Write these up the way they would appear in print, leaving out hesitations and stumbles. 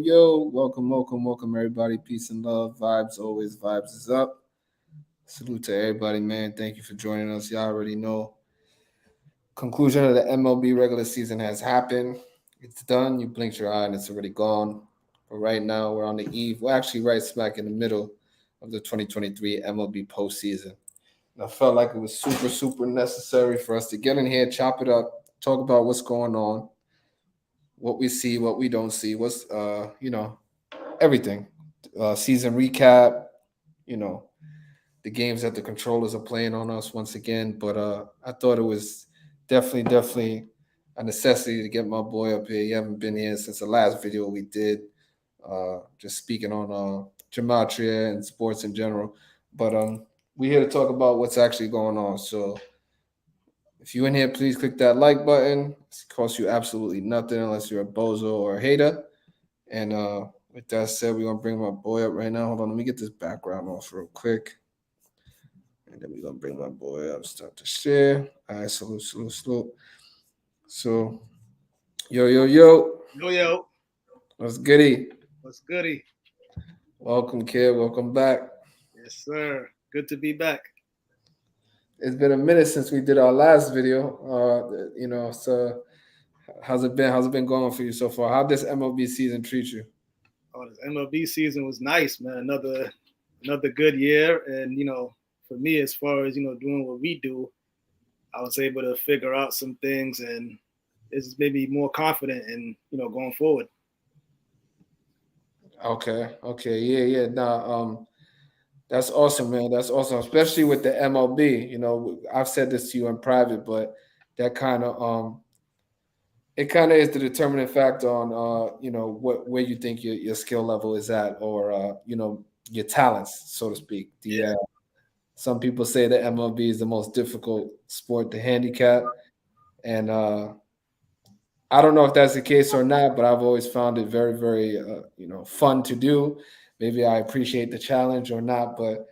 Yo. Welcome, everybody. Peace and love. Vibes, always vibes is up. Salute to everybody, man. Thank you for joining us. Y'all already know. Conclusion of the MLB regular season has happened. It's done. You blinked your eye and it's already gone. But right now, we're on the eve. We're actually right smack in the middle of the 2023 MLB postseason. And I felt like it was super necessary for us to get in here, chop it up, talk about what's going on, what we see, what we don't see, what's everything. Season recap, you know, the games that the controllers are playing on us once again. But I thought it was definitely a necessity to get my boy up here. He haven't been here since the last video we did, just speaking on gematria and sports in general. But we're here to talk about what's actually going on. So if you're in here, please click that like button. It costs you absolutely nothing unless you're a bozo or a hater. And with that said, we're going to bring my boy up right now. Hold on, let me get this background off real quick. And then we're going to bring my boy up, start to share. All right, salute. So, yo. Yo. What's goody? What's goody? Welcome, kid. Welcome back. Yes, sir. Good to be back. It's been a minute since we did our last video. So how's it been? How's it been going for you so far? How'd this MLB season treat you? Oh, this MLB season was nice, man. Another good year. And, for me, as far as, doing what we do, I was able to figure out some things and it's made me more confident in, going forward. Okay. Yeah. Nah, that's awesome, man. That's awesome, especially with the MLB. I've said this to you in private, but that kind of it kind of is the determining factor on where you think your skill level is at, or your talents, so to speak. Some people say the MLB is the most difficult sport to handicap, and I don't know if that's the case or not, but I've always found it very fun to do. Maybe I appreciate the challenge or not, but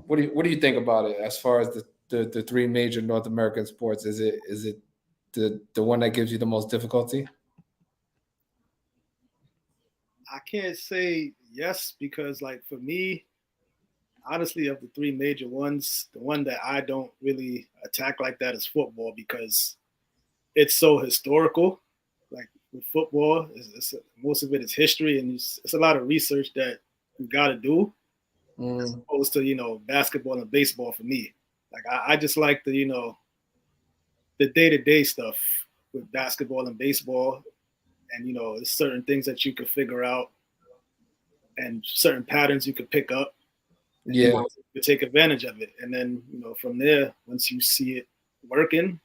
what do you think about it as far as the three major North American sports? Is it the one that gives you the most difficulty? I can't say yes because, like, for me, honestly, of the three major ones, the one that I don't really attack like that is football because it's so historical. Like with football, most of it is history, and it's a lot of research that you got to do, as opposed to basketball and baseball. For me, like I just like the day-to-day stuff with basketball and baseball, and there's certain things that you could figure out, and certain patterns you could pick up. Yeah, you take advantage of it, and then from there, once you see it working,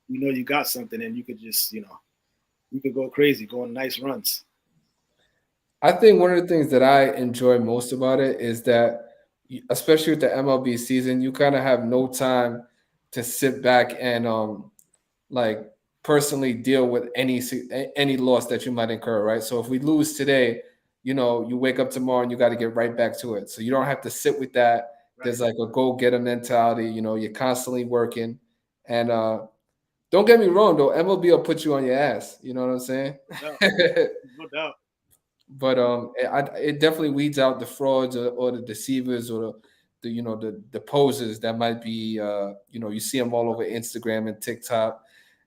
you got something, and you could just you could go crazy, go on nice runs. I think one of the things that I enjoy most about it is that, especially with the MLB season, you kind of have no time to sit back and like personally deal with any loss that you might incur, right? So if we lose today, you wake up tomorrow and you got to get right back to it. So you don't have to sit with that. Right. There's like a go-getter mentality. You're constantly working, and don't get me wrong, though. MLB will put you on your ass. You know what I'm saying? No doubt. But it definitely weeds out the frauds or the deceivers or the posers that might be you see them all over Instagram and TikTok,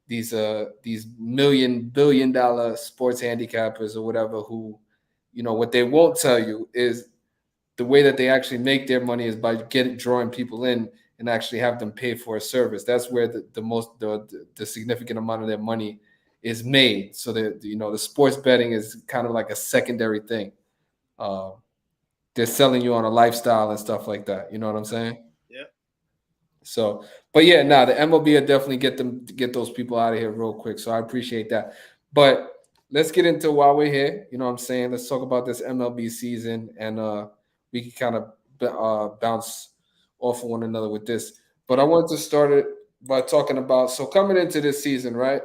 these $1 billion sports handicappers or whatever who, what they won't tell you is the way that they actually make their money is by drawing people in and actually have them pay for a service. That's where the significant amount of their money is made. So the sports betting is kind of like a secondary thing. Uh, they're selling you on a lifestyle and stuff like that. You know what I'm saying? Yeah. So, but yeah, the MLB will definitely get those people out of here real quick. So I appreciate that. But let's get into why we're here. You know what I'm saying? Let's talk about this MLB season, and we can kind of bounce off of one another with this. But I wanted to start it by talking about, so coming into this season, right?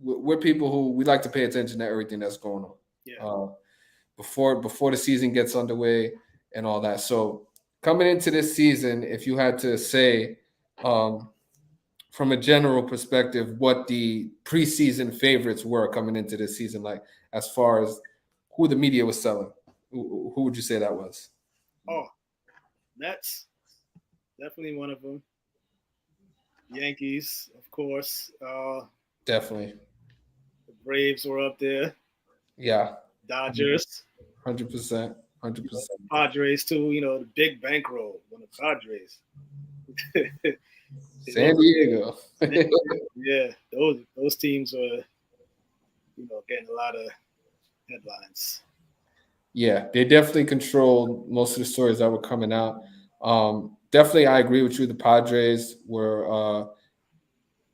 We're people who we like to pay attention to everything that's going on. Yeah. Before the season gets underway and all that. So coming into this season, if you had to say, from a general perspective, what the preseason favorites were coming into this season, like as far as who the media was selling, who would you say that was? Oh, Mets, definitely one of them. Yankees, of course. Definitely. The Braves were up there. Yeah. Dodgers. 100%. 100%. Padres too. The big bankroll on the Padres. San Diego. Yeah, those teams were, getting a lot of headlines. Yeah, they definitely controlled most of the stories that were coming out. Definitely, I agree with you. The Padres were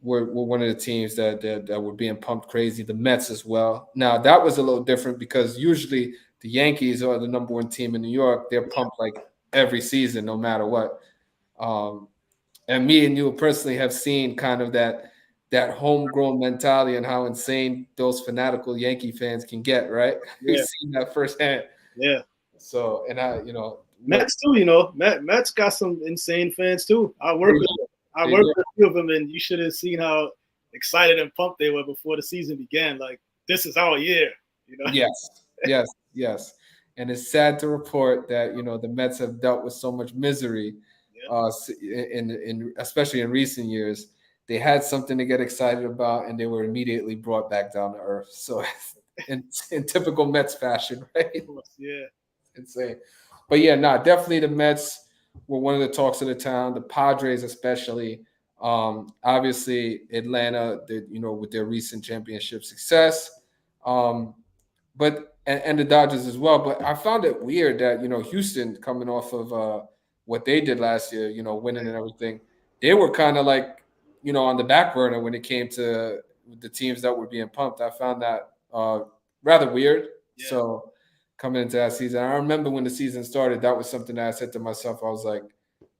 one of the teams that were being pumped crazy. The Mets as well. Now that was a little different because usually the Yankees are the number one team in New York. They're pumped like every season, no matter what. And me and you personally have seen kind of that homegrown mentality and how insane those fanatical Yankee fans can get, right? Yeah. We've seen that firsthand. Yeah. So, and Mets too, Mets got some insane fans too. I worked with a few of them, and you should have seen how excited and pumped they were before the season began. Like, this is our year, Yes. And it's sad to report that the Mets have dealt with so much misery, in especially in recent years. They had something to get excited about, and they were immediately brought back down to earth. So, in typical Mets fashion, right? Of course, yeah. Insane. But yeah, definitely the Mets were one of the talks of the town. The Padres, especially. Obviously, Atlanta, with their recent championship success. But and the Dodgers as well. But I found it weird that Houston, coming off of what they did last year, winning and everything, they were kind of like on the back burner when it came to the teams that were being pumped. I found that rather weird. Yeah. So coming into that season, I remember when the season started, that was something that I said to myself. I was like,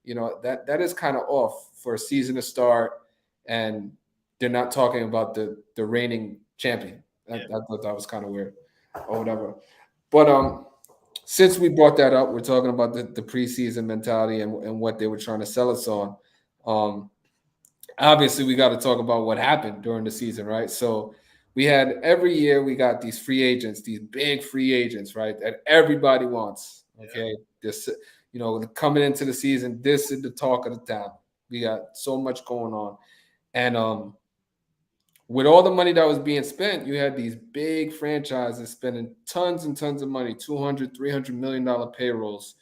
that is kind of off for a season to start, and they're not talking about the reigning champion. I thought that was kind of weird, or whatever. But since we brought that up, we're talking about the preseason mentality and what they were trying to sell us on. Obviously, we got to talk about what happened during the season, right? So we had every year we got these free agents, these big free agents, right? That everybody wants. Okay, this coming into the season, this is the talk of the town. We got so much going on, and with all the money that was being spent, you had these big franchises spending tons and tons of money, $200, $300 million payrolls.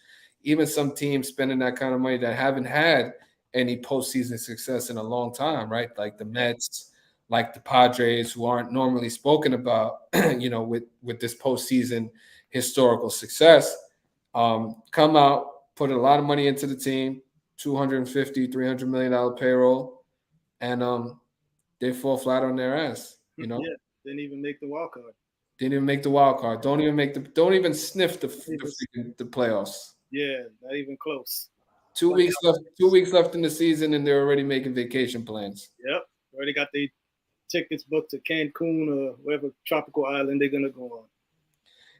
Even some teams spending that kind of money that haven't had any postseason success in a long time, right? Like the Mets, like the Padres, who aren't normally spoken about, with this postseason historical success, come out, put a lot of money into the team, $250, $300 million payroll, and they fall flat on their ass. Yeah, didn't even make the wild card. Didn't even make the wild card. Don't even sniff the playoffs. Yeah, not even close. 2 weeks left. 2 weeks left in the season, and they're already making vacation plans. Yep, already got the tickets booked to Cancun or whatever tropical island they're gonna go on.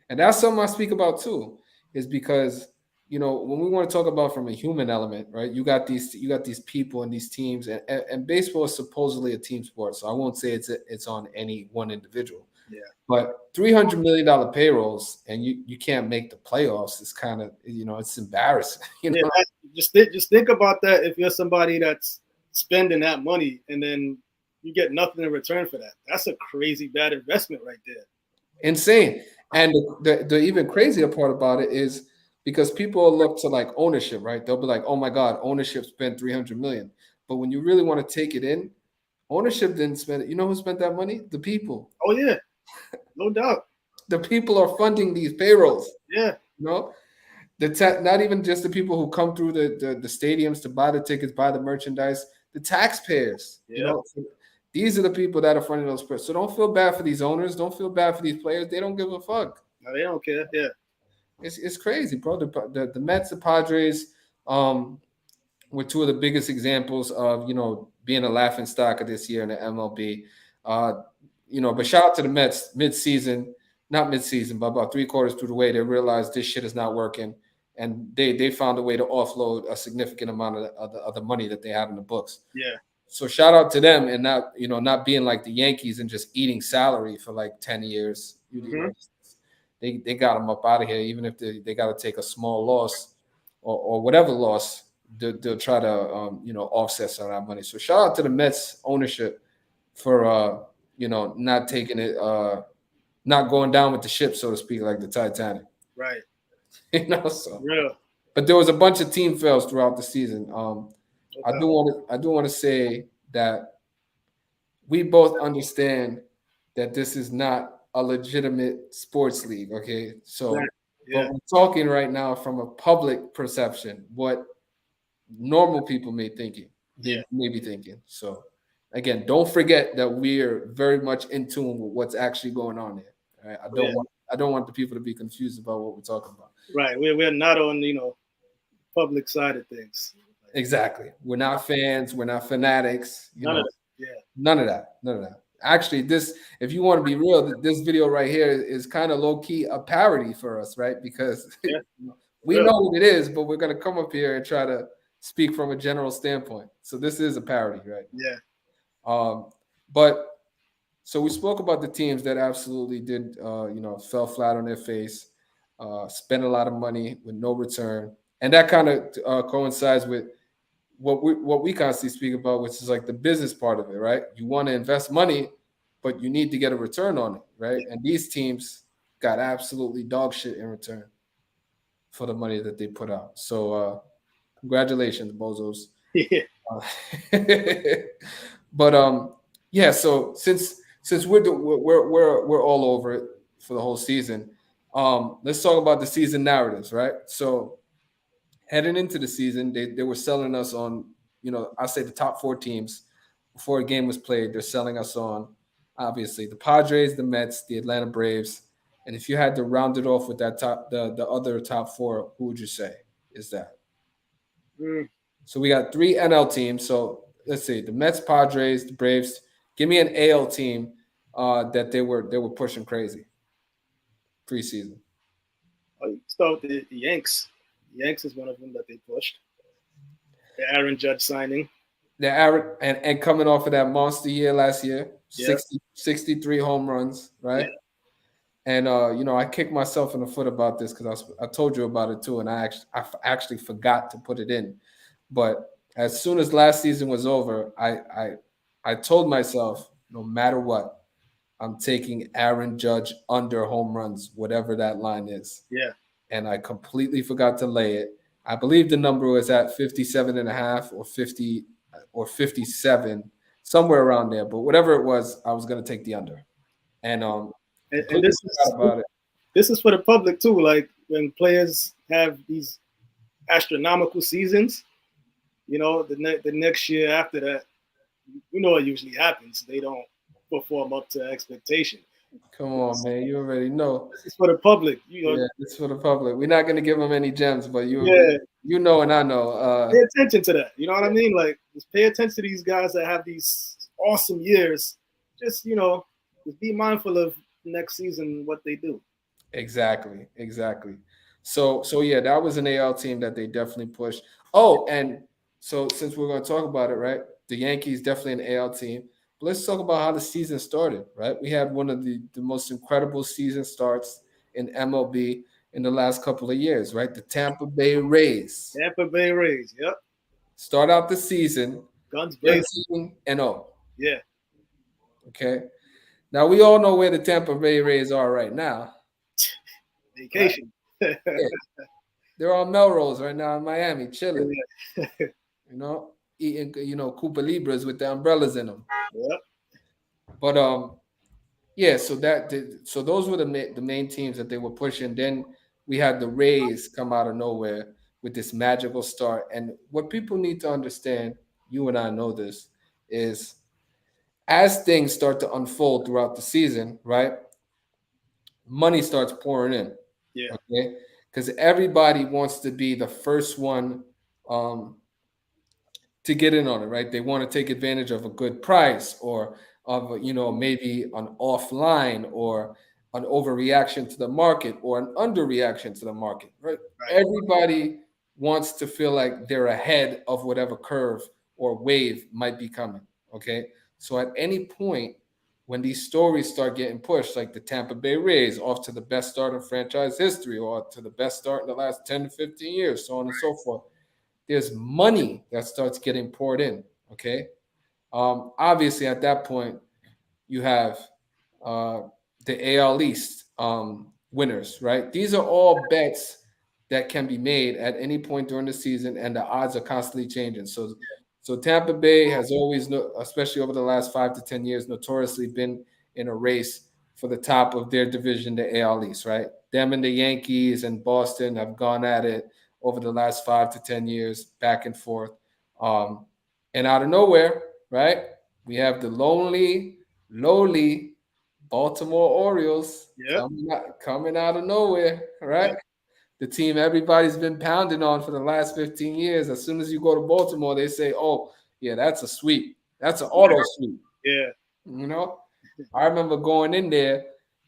And that's something I speak about too, is because when we want to talk about from a human element, right? You got these people and these teams, and baseball is supposedly a team sport, so I won't say it's on any one individual. Yeah. But $300 million payrolls, and you can't make the playoffs. It's kind of it's embarrassing. Just think about that. If you're somebody that's spending that money, and then you get nothing in return for that. That's a crazy bad investment right there. Insane. And the even crazier part about it is because people look to like ownership, right? They'll be like, "Oh my God, ownership spent 300 million." But when you really want to take it in, ownership didn't spend it. You know who spent that money? The people. Oh yeah, no doubt. The people are funding these payrolls. Yeah, You know, not even just the people who come through the stadiums to buy the tickets, buy the merchandise, the taxpayers. You yeah. know, these are the people that are funding those players. So don't feel bad for these owners. Don't feel bad for these players. They don't give a fuck. No, they don't care. Yeah, It's crazy, bro. The Mets, the Padres, were two of the biggest examples of being a laughing stock of this year in the MLB. Uh, but shout out to the Mets mid-season, not mid-season, but about 3/4 through the way they realized this shit is not working, and they found a way to offload a significant amount of the money that they had in the books. yeah. So shout out to them, and not being like the Yankees and just eating salary for like 10 years. Mm-hmm. They got them up out of here, even if they got to take a small loss or whatever loss. They'll try to offset some of that money. So shout out to the Mets ownership for not taking it, not going down with the ship, so to speak, like the Titanic. Right. So Real. but there was a bunch of team fails throughout the season. I Okay. do want to say that we both understand that this is not a legitimate sports league. Okay, so Right. but Yeah. we're talking right now from a public perception, what normal people Yeah. may be thinking. So again, don't forget that we're very much in tune with what's actually going on here. Right? Yeah. I don't want the people to be confused about what we're talking about. Right. We're not on public side of things. Like, Exactly. We're not fans. We're not fanatics. none of that. Yeah. None of that. None of that. Actually, if you want to be real, this video right here is kind of low key a parody for us, right? Because Yeah. we Real. know what it is, but we're gonna come up here and try to speak from a general standpoint. So this is a parody, right? Yeah. But so we spoke about the teams that absolutely did, fell flat on their face, spent a lot of money with no return, and that kind of coincides with what we constantly speak about, which is like the business part of it, right? You want to invest money, but you need to get a return on it, right? And these teams got absolutely dog shit in return for the money that they put out. So congratulations, bozos. Yeah. But yeah. So since we're all over it for the whole season, let's talk about the season narratives, right? So heading into the season, they were selling us on, I say the top four teams before a game was played. They're selling us on obviously the Padres, the Mets, the Atlanta Braves, and if you had to round it off with the other top four, who would you say is that? Mm. So we got three NL teams. So let's see, the Mets, Padres, the Braves. Give me an AL team that they were pushing crazy preseason. Oh, you start with the Yanks. The Yanks is one of them that they pushed. The Aaron Judge signing. The average and coming off of that monster year last year, Yeah. 63 home runs, right? Yeah. And I kicked myself in the foot about this because I told you about it too, and I actually forgot to put it in. But as soon as last season was over, I told myself, no matter what, I'm taking Aaron Judge under home runs, whatever that line is. Yeah. And I completely forgot to lay it. I believe the number was at 57 and a half or 50 or 57, somewhere around there. But whatever it was, I was going to take the under. And And completely forgot about it. this is for the public too. Like when players have these astronomical seasons, the next year after that, what usually happens. They don't perform up to expectation. Come on, man. You already know. This is for the public. Yeah, it's for the public. We're not going to give them any gems, but Yeah. you know and I know. Pay attention to that. You know what I mean? Like, just pay attention to these guys that have these awesome years. Just just be mindful of next season what they do. Exactly. So yeah, that was an AL team that they definitely pushed. Oh, and so since we're going to talk about it, right? The Yankees definitely an AL team. But let's talk about how the season started, right? We had one of the most incredible season starts in MLB in the last couple of years, right? The Tampa Bay Rays Tampa Bay Rays. Yep. start out the season Guns blazing. 13-0. Yeah. Okay. Now we all know where the Tampa Bay Rays are right now, right? Vacation. Yeah. They're on Melrose right now in Miami, chilling, eating, Cuba Libras with the umbrellas in them. Yep. But yeah, so those were the main teams that they were pushing. Then we had the Rays come out of nowhere with this magical start. And what people need to understand, you and I know this, is as things start to unfold throughout the season, right? Money starts pouring in, Yeah. okay? Because everybody wants to be the first one um, to get in on it, right? They want to take advantage of a good price or of maybe an offline or an overreaction to the market or an underreaction to the market, right? Right. Everybody wants to feel like they're ahead of whatever curve or wave might be coming. Okay. So at any point when these stories start getting pushed, like the Tampa Bay Rays off to the best start in franchise history or to the best start in the last 10 to 15 years, so on and so forth, there's money that starts getting poured in. Okay. Obviously, at that point, you have uh, the AL East winners, right? These are all bets that can be made at any point during the season, and the odds are constantly changing. So Tampa Bay has always, especially over the last 5 to 10 years, notoriously been in a race for the top of their division, the AL East, right? Them and the Yankees and Boston have gone at it over the last 5 to 10 years, back and forth. Um, and out of nowhere, right? We have the lowly Baltimore Orioles Yep. coming out of nowhere, right? Yep. The team everybody's been pounding on for the last 15 years. As soon as you go to Baltimore, they say, "Oh, yeah, that's a sweep. That's an auto sweep." Yeah. You know, I remember going in there,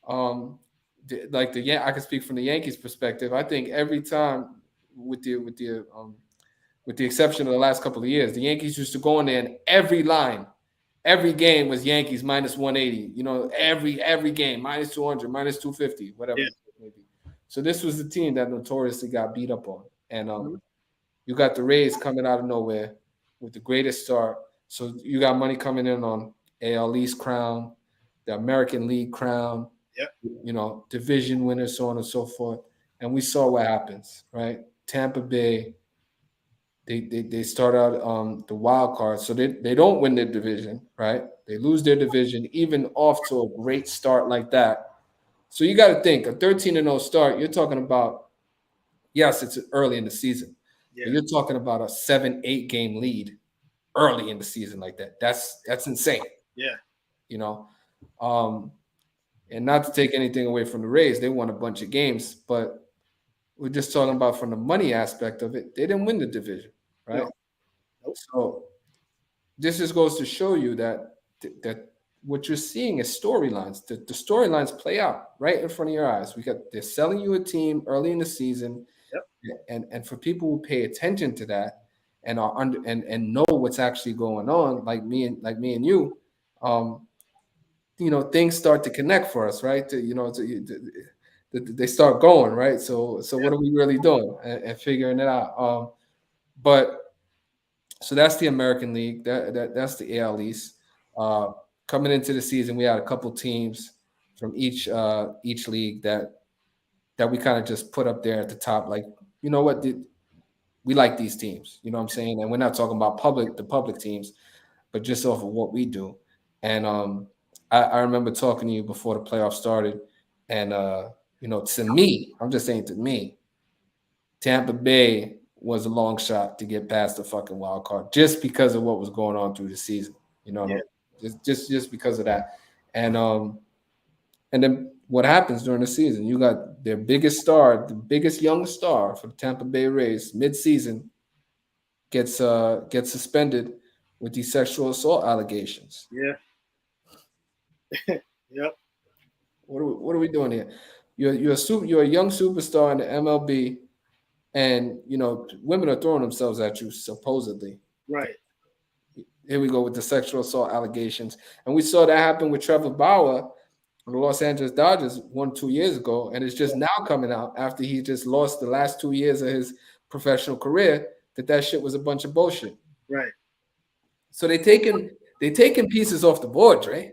um, I can speak from the Yankees' perspective. I think every time, with the exception of the last couple of years, the Yankees used to go in there and every game was Yankees minus 180. Every game minus 200, minus 250, whatever Yeah. the case may be. So this was the team that notoriously got beat up on, and Mhm. you got the Rays coming out of nowhere with the greatest start. So you got money coming in on AL East crown, the American League crown, Yep. division winners, so on and so forth. And we saw what happens, right? Tampa Bay, they start out the wild card, so they don't win their division, right? They lose their division, even off to a great start like that. So you got to think a 13-0 start. You're talking about, yes, it's early in the season, but Yeah. you're talking about a 7-8 game lead early in the season like that. That's insane, Yeah. you know. Um, and not to take anything away from the Rays, they won a bunch of games, but we're just talking about from the money aspect of it. They didn't win the division, right? No. Nope. So this just goes to show you that what you're seeing is storylines. The storylines play out right in front of your eyes. They're selling you a team early in the season, Yep. and for people who pay attention to that and are under and know what's actually going on, like me and you, um, things start to connect for us, right? They start going right. So Yep. what are we really doing and figuring it out? But so that's the American League. That's the AL East. Uh, Coming into the season, we had a couple teams from each league that we kind of just put up there at the top. Like, you know what? We like these teams. You know what I'm saying? And we're not talking about the public teams, but just off of what we do. And I remember talking to you before the playoffs started, and to me, I'm just saying to me, Tampa Bay was a long shot to get past the fucking wild card just because of what was going on through the season. Yeah. Just because of that. And and then what happens during the season? You got their biggest star, the biggest young star for the Tampa Bay Rays, mid-season gets suspended with these sexual assault allegations. Yeah. Yep. What are we doing here? You're a young superstar in the MLB, and women are throwing themselves at you supposedly. Right. Here we go with the sexual assault allegations, and we saw that happen with Trevor Bauer, the Los Angeles Dodgers, 2 years ago, and it's just Yeah. now coming out after he just lost the last 2 years of his professional career that shit was a bunch of bullshit. Right. So they taking pieces off the board, Dre.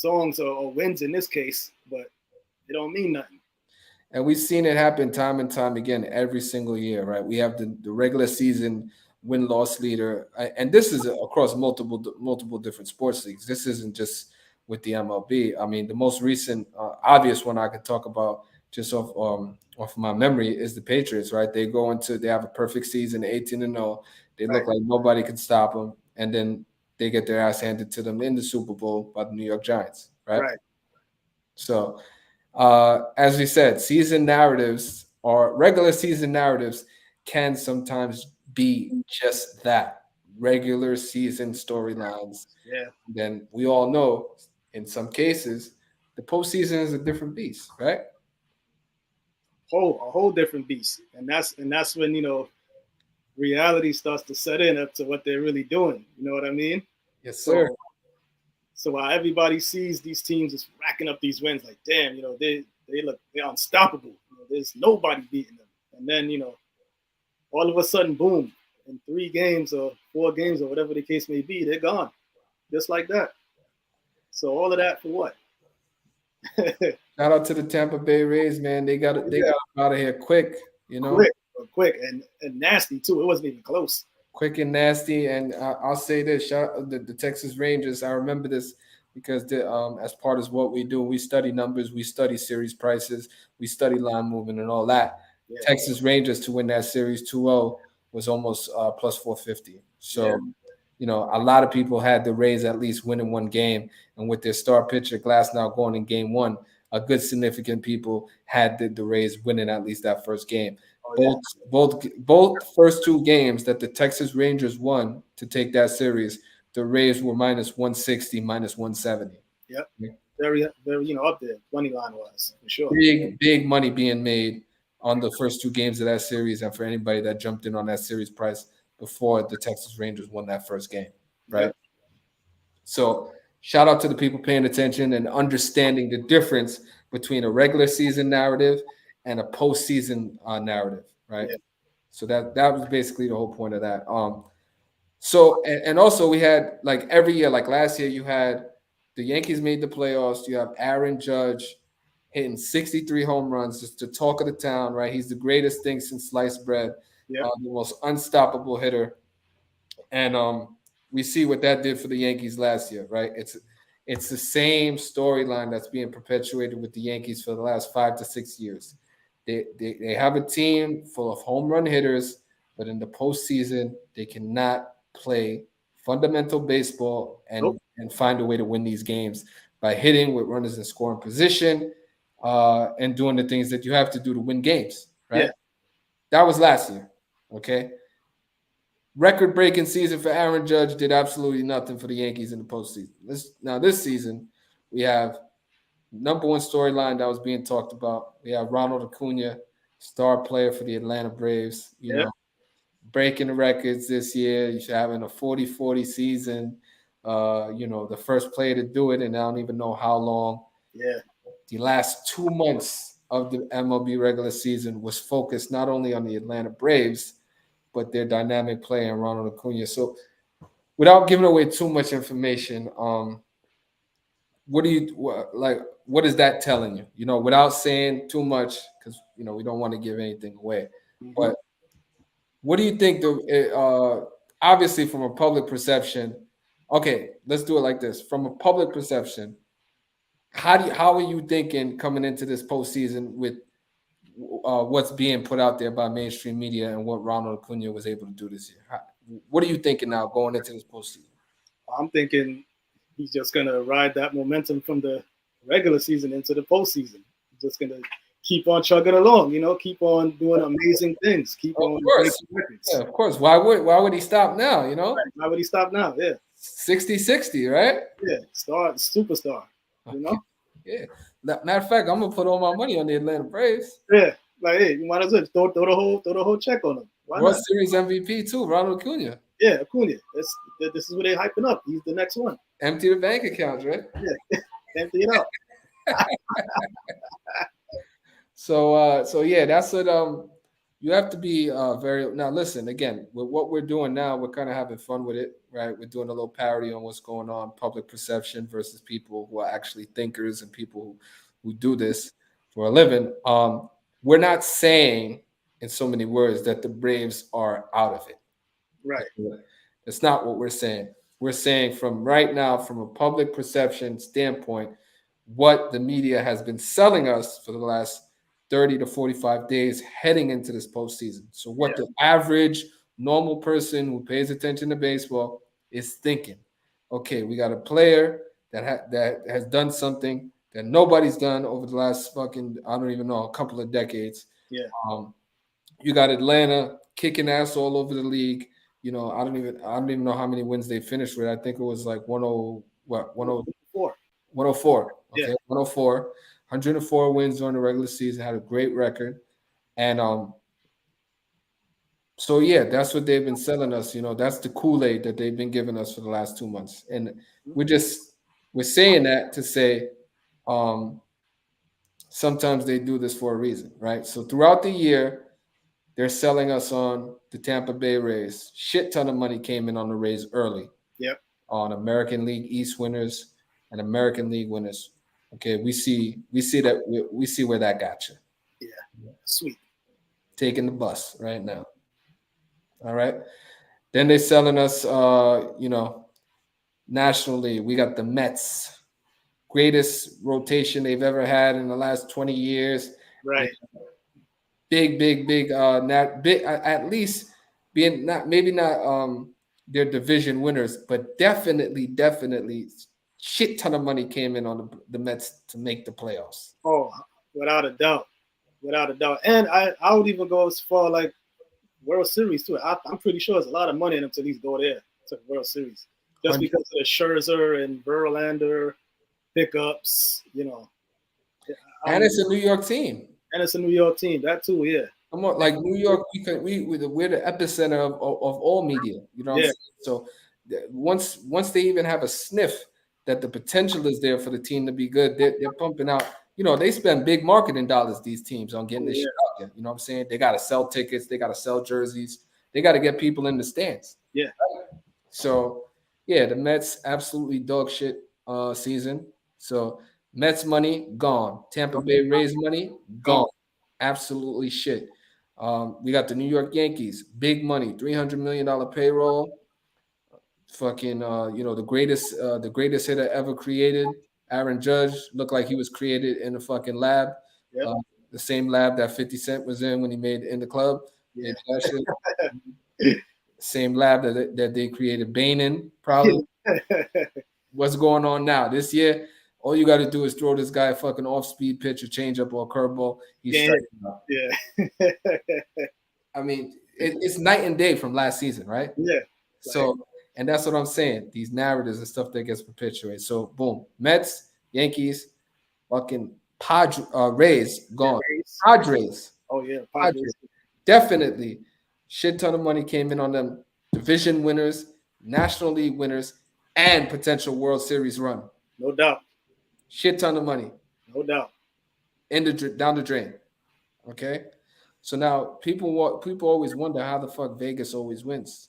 songs or wins in this case, but it don't mean nothing. And we've seen it happen time and time again every single year, right? We have the regular season win-loss leader, and this is across multiple different sports leagues. This isn't just with the MLB. I mean, the most recent obvious one I could talk about just off my memory is the Patriots, right? They have a perfect season, 18-0. They look Right, like nobody can stop them, and then they get their ass handed to them in the Super Bowl by the New York Giants, right? right. So as we said, season narratives or regular season narratives can sometimes be just that, regular season storylines. Yeah, Then we all know in some cases, the postseason is a different beast, right? whole different beast, and that's when reality starts to set in up to what they're really doing. You know what I mean? Yes, sir. So so while everybody sees these teams just racking up these wins, like damn, they're unstoppable. There's nobody beating them, and then all of a sudden, boom, in 3 games or 4 games or whatever the case may be, they're gone, just like that. So all of that for what? Shout out to the Tampa Bay Rays, man. They Yeah, got out of here quick, you know. quick, and nasty too. It wasn't even close. Quick and nasty. And I'll say this: shout out the Texas Rangers. I remember this because as part of what we do, we study numbers, we study series prices, we study line movement, and all that. Yeah, Texas Rangers to win that series 2-0 was almost plus 450. yeah. So, a lot of people had the Rays at least winning one game, and with their star pitcher Glass now going in game one, a good significant people had the Rays winning at least that first game. Oh yeah. Both first 2 games that the Texas Rangers won to take that series, the Rays were minus 160, minus 170. Yep. Very, very, up there, money line wise, for sure. Big money being made on the first 2 games of that series, and for anybody that jumped in on that series price before the Texas Rangers won that first game, right? Yep. So shout out to the people paying attention and understanding the difference between a regular season narrative and a postseason narrative, right? Yeah. So that was basically the whole point of that. So and also we had like every year, like last year, you had the Yankees made the playoffs. You have Aaron Judge hitting 63 home runs, just the talk of the town, right? He's the greatest thing since sliced bread, Yep. the most unstoppable hitter. And we see what that did for the Yankees last year, right? It's the same storyline that's being perpetuated with the Yankees for the last 5 to 6 years. They have a team full of home run hitters, but in the postseason, they cannot play fundamental baseball Nope. and find a way to win these games by hitting with runners in scoring position and doing the things that you have to do to win games, right? Yeah. That was last year, okay? Record-breaking season for Aaron Judge, did absolutely nothing for the Yankees in the postseason. This season, we have number one storyline that was being talked about. We have Ronald Acuña, star player for the Atlanta Braves, Yep. breaking the records this year. He's having a 40-40 season. The first player to do it, and I don't even know how long. Yeah. The last 2 months of the MLB regular season was focused not only on the Atlanta Braves, but their dynamic player in Ronald Acuña. So without giving away too much information, what do you like? What is that telling you? Without saying too much, because we don't want to give anything away. Mm-hmm. But what do you think? Obviously, from a public perception, okay, let's do it like this. From a public perception, how are you thinking coming into this postseason with what's being put out there by mainstream media and what Ronald Acuña was able to do this year? What are you thinking now going into this postseason? I'm thinking he's just gonna ride that momentum from the regular season into the postseason. He's just gonna keep on chugging along, keep on doing amazing things, keep on breaking records. Yeah, of course. Why would he stop now? Right. Why would he stop now? Yeah. 60-60, right? Yeah. Superstar. Yeah. Matter of fact, I'm gonna put all my money on the Atlanta Braves. Yeah. Like, hey, you might as well throw the whole check on him. Why World not? Series MVP too, Ronald Acuña. Yeah, Acuña. This is what they're hyping up. He's the next one. Empty the bank accounts, right? Yeah. Empty it out. So yeah, that's what you have to be very now. Listen, again, with what we're doing now, we're kind of having fun with it, right? We're doing a little parody on what's going on, public perception versus people who are actually thinkers and people who do this for a living. We're not saying in so many words that the Braves are out of it. Right. That's not what we're saying. We're saying from right now, from a public perception standpoint, what the media has been selling us for the last 30 to 45 days heading into this postseason. So, what Yeah. the average normal person who pays attention to baseball is thinking. Okay, we got a player that has done something that nobody's done over the last fucking, I don't even know, a couple of decades. Yeah. Um, you got Atlanta kicking ass all over the league. You know, I don't even know how many wins they finished with. I think it was like 10 what 10 Four. 104. Yeah. Okay, 104. 104 wins during the regular season, had a great record. And so yeah, that's what they've been selling us. You know, that's the Kool-Aid that they've been giving us for the last 2 months. And we're just we're saying that to say um sometimes they do this for a reason, right? So throughout the year, they're selling us on the Tampa Bay Rays. Shit ton of money came in on the Rays early Yep. on American League East winners and American League winners. Okay, we see that we see where that got you. Yeah. Sweet. Taking the bus right now. All right. Then they're selling us nationally. We got the Mets. Greatest rotation they've ever had in the last 20 years. Right. Big not big at least being not maybe not their division winners, but definitely shit ton of money came in on the Mets to make the playoffs. Oh, without a doubt. Without a doubt. And I would even go as far like World Series too. I'm pretty sure there's a lot of money in them to at least go there to the World Series. Just because of the Scherzer and Verlander pickups, And it's a New York team. and it's a New York team. That too, yeah. Come on, like New York, we're the epicenter of all media. You know what I'm Yeah. saying? So once they even have a sniff that the potential is there for the team to be good, they're pumping out. You know, they spend big marketing dollars, these teams, on getting Oh, this yeah. shit out there. You know what I'm saying? They got to sell tickets, they got to sell jerseys, they got to get people in the stands. Yeah. So yeah, the Mets absolutely dog shit season. So Mets money gone. Tampa Bay Rays money Gone. gone. Absolutely shit. We got the New York Yankees, big money, $300 million payroll. Fucking, the greatest hitter ever created. Aaron Judge looked like he was created in a fucking lab, Yep. uh, the same lab that 50 Cent was in when he made In the Club. Yeah. Maybe that shit. Same lab that they created Bane in, probably. What's going on now? This year, all you got to do is throw this guy a fucking off-speed pitch, a changeup, or a curveball. He's Yeah. striking out. Yeah. I mean, it's night and day from last season, right? Yeah. So, and that's what I'm saying. These narratives and stuff that gets perpetuated. So, boom, Mets, Yankees, fucking Rays Yeah. gone. Rays. Padres, Oh yeah. Padres, Padres. definitely. Shit ton of money came in on them. Division winners, National League winners, and potential World Series run. No doubt. Shit ton of money No doubt. down the drain. Okay, so now people always wonder how the fuck Vegas always wins.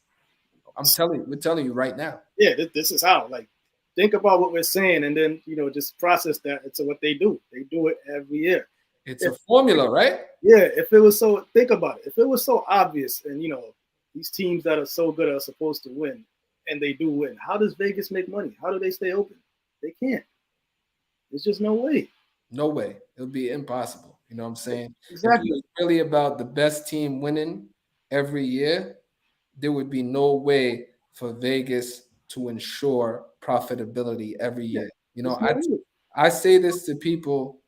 We're telling you right now. Yeah. This is how. Like, think about what we're saying, and then just process that into what they do. They do it every year. It's a formula, right? Yeah, if it was so, think about it. If it was so obvious, and these teams that are so good are supposed to win, and they do win, how does Vegas make money? How do they stay open? They can't. There's just no way. No way. It would be impossible. You know what I'm saying? If it Exactly. was really about the best team winning every year, there would be no way for Vegas to ensure profitability every Yeah. year. You know, There's no way. I say this to people,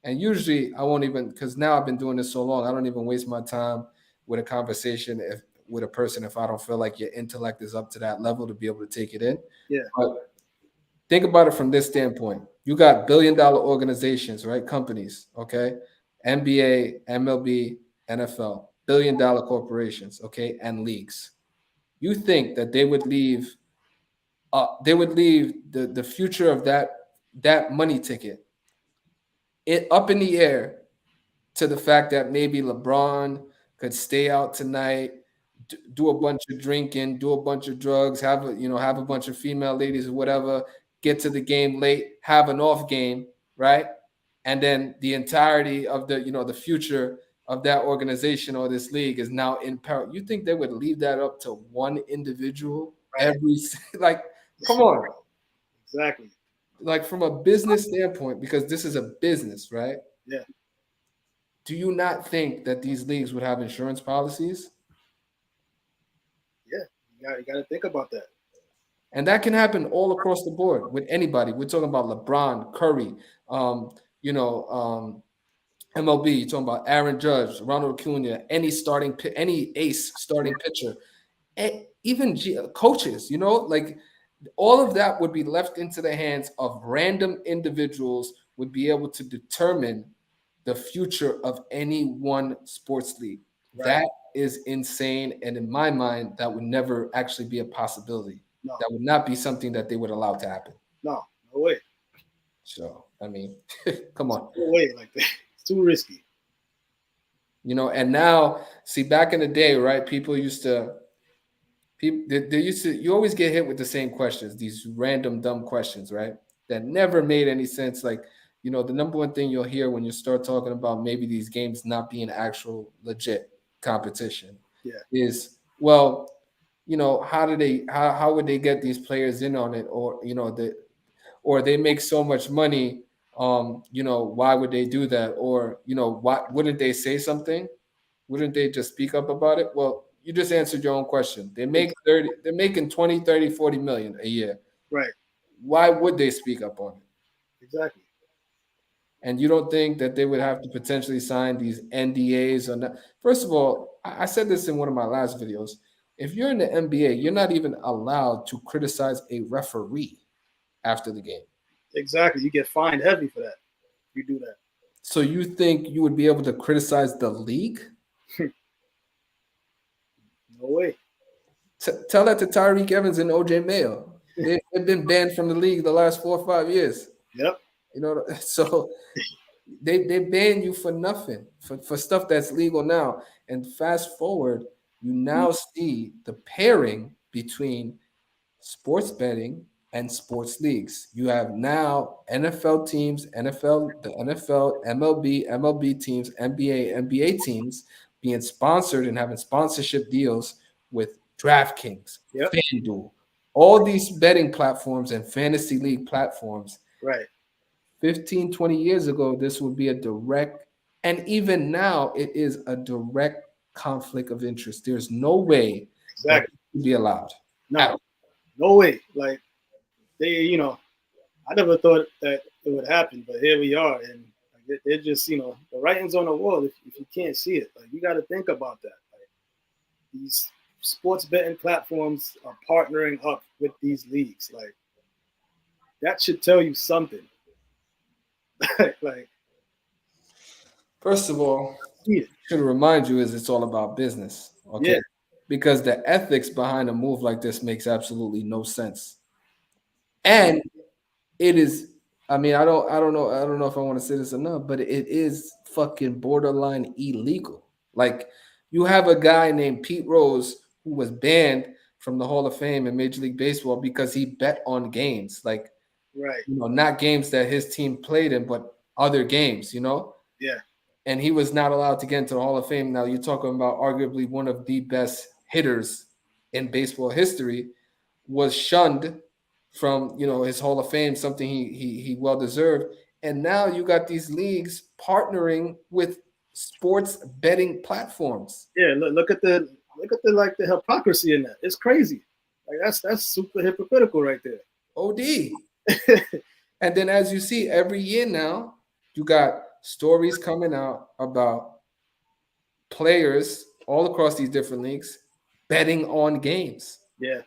and usually I won't even, because now I've been doing this so long, I don't even waste my time with a conversation with a person if I don't feel like your intellect is up to that level to be able to take it in. Yeah. But think about it from this standpoint. You got billion-dollar organizations, right? Companies, okay? NBA, MLB, NFL, billion-dollar corporations, okay, and leagues. You think that they would leave the future of that money ticket up in the air to the fact that maybe LeBron could stay out tonight, do a bunch of drinking, do a bunch of drugs, have a bunch of female ladies or whatever, get to the game late, have an off game, right? And then the entirety of the future of that organization or this league is now in peril. You think they would leave that up to one individual Right. like, come on. Exactly. Like from a business standpoint, because this is a business, right? Yeah. Do you not think that these leagues would have insurance policies? Yeah. You got to think about that. And that can happen all across the board with anybody. We're talking about LeBron, Curry, um, you know, MLB. You're talking about Aaron Judge, Ronald Acuña, any ace starting pitcher, even coaches. Like all of that would be left into the hands of random individuals. Would be able to determine the future of any one sports league. Right. That is insane, and in my mind, that would never actually be a possibility. No. That would not be something that they would allow to happen. No. No way. So, I mean, come on. No way like that. It's too risky. And now, see, back in the day, right? People used to, you always get hit with the same questions, these random dumb questions, right? That never made any sense. Like, the number one thing you'll hear when you start talking about maybe these games not being actual legit competition Yeah. is, well, how would they get these players in on it? Or they make so much money, why would they do that? Or, why wouldn't they say something? Wouldn't they just speak up about it? Well, you just answered your own question. They're making 20, 30, 40 million a year. Right. Why would they speak up on it? Exactly. And you don't think that they would have to potentially sign these NDAs or not? First of all, I said this in one of my last videos. If you're in the NBA, you're not even allowed to criticize a referee after the game. Exactly. You get fined heavy for that. You do that. So you think you would be able to criticize the league? No way. Tell that to Tyreek Evans and OJ Mayo. They've been banned from the league the last 4 or 5 years. Yep. So they ban you for nothing, for stuff that's legal now. And fast forward, you now see the pairing between sports betting and sports leagues. You have now NFL teams, the NFL, MLB teams, NBA teams being sponsored and having sponsorship deals with DraftKings, Yep. FanDuel, all these betting platforms and fantasy league platforms. Right. 15, 20 years ago, this would be a direct, and even now, it is a direct conflict of interest. There's no way that Exactly. would be allowed. No. No way. Like I never thought that it would happen, but here we are, and they're just, the writing's on the wall. If you can't see it, like you got to think about that. Like these sports betting platforms are partnering up with these leagues. Like that should tell you something. Like, first of all, yeah. should remind you is it's all about business. Okay. Yeah. Because the ethics behind a move like this makes absolutely no sense. And it is, I mean, I don't know if I want to say this enough, but it is fucking borderline illegal. Like you have a guy named Pete Rose who was banned from the Hall of Fame in Major League Baseball because he bet on games. Like, Right. Not games that his team played in, but other games, Yeah. And he was not allowed to get into the Hall of Fame. Now you're talking about arguably one of the best hitters in baseball history was shunned from, his Hall of Fame, something he well deserved. And now you got these leagues partnering with sports betting platforms. Yeah. Look at the the hypocrisy in that. It's crazy. Like that's super hypocritical right there. OD. And then as you see every year now, you got stories coming out about players all across these different leagues betting on games. Yeah.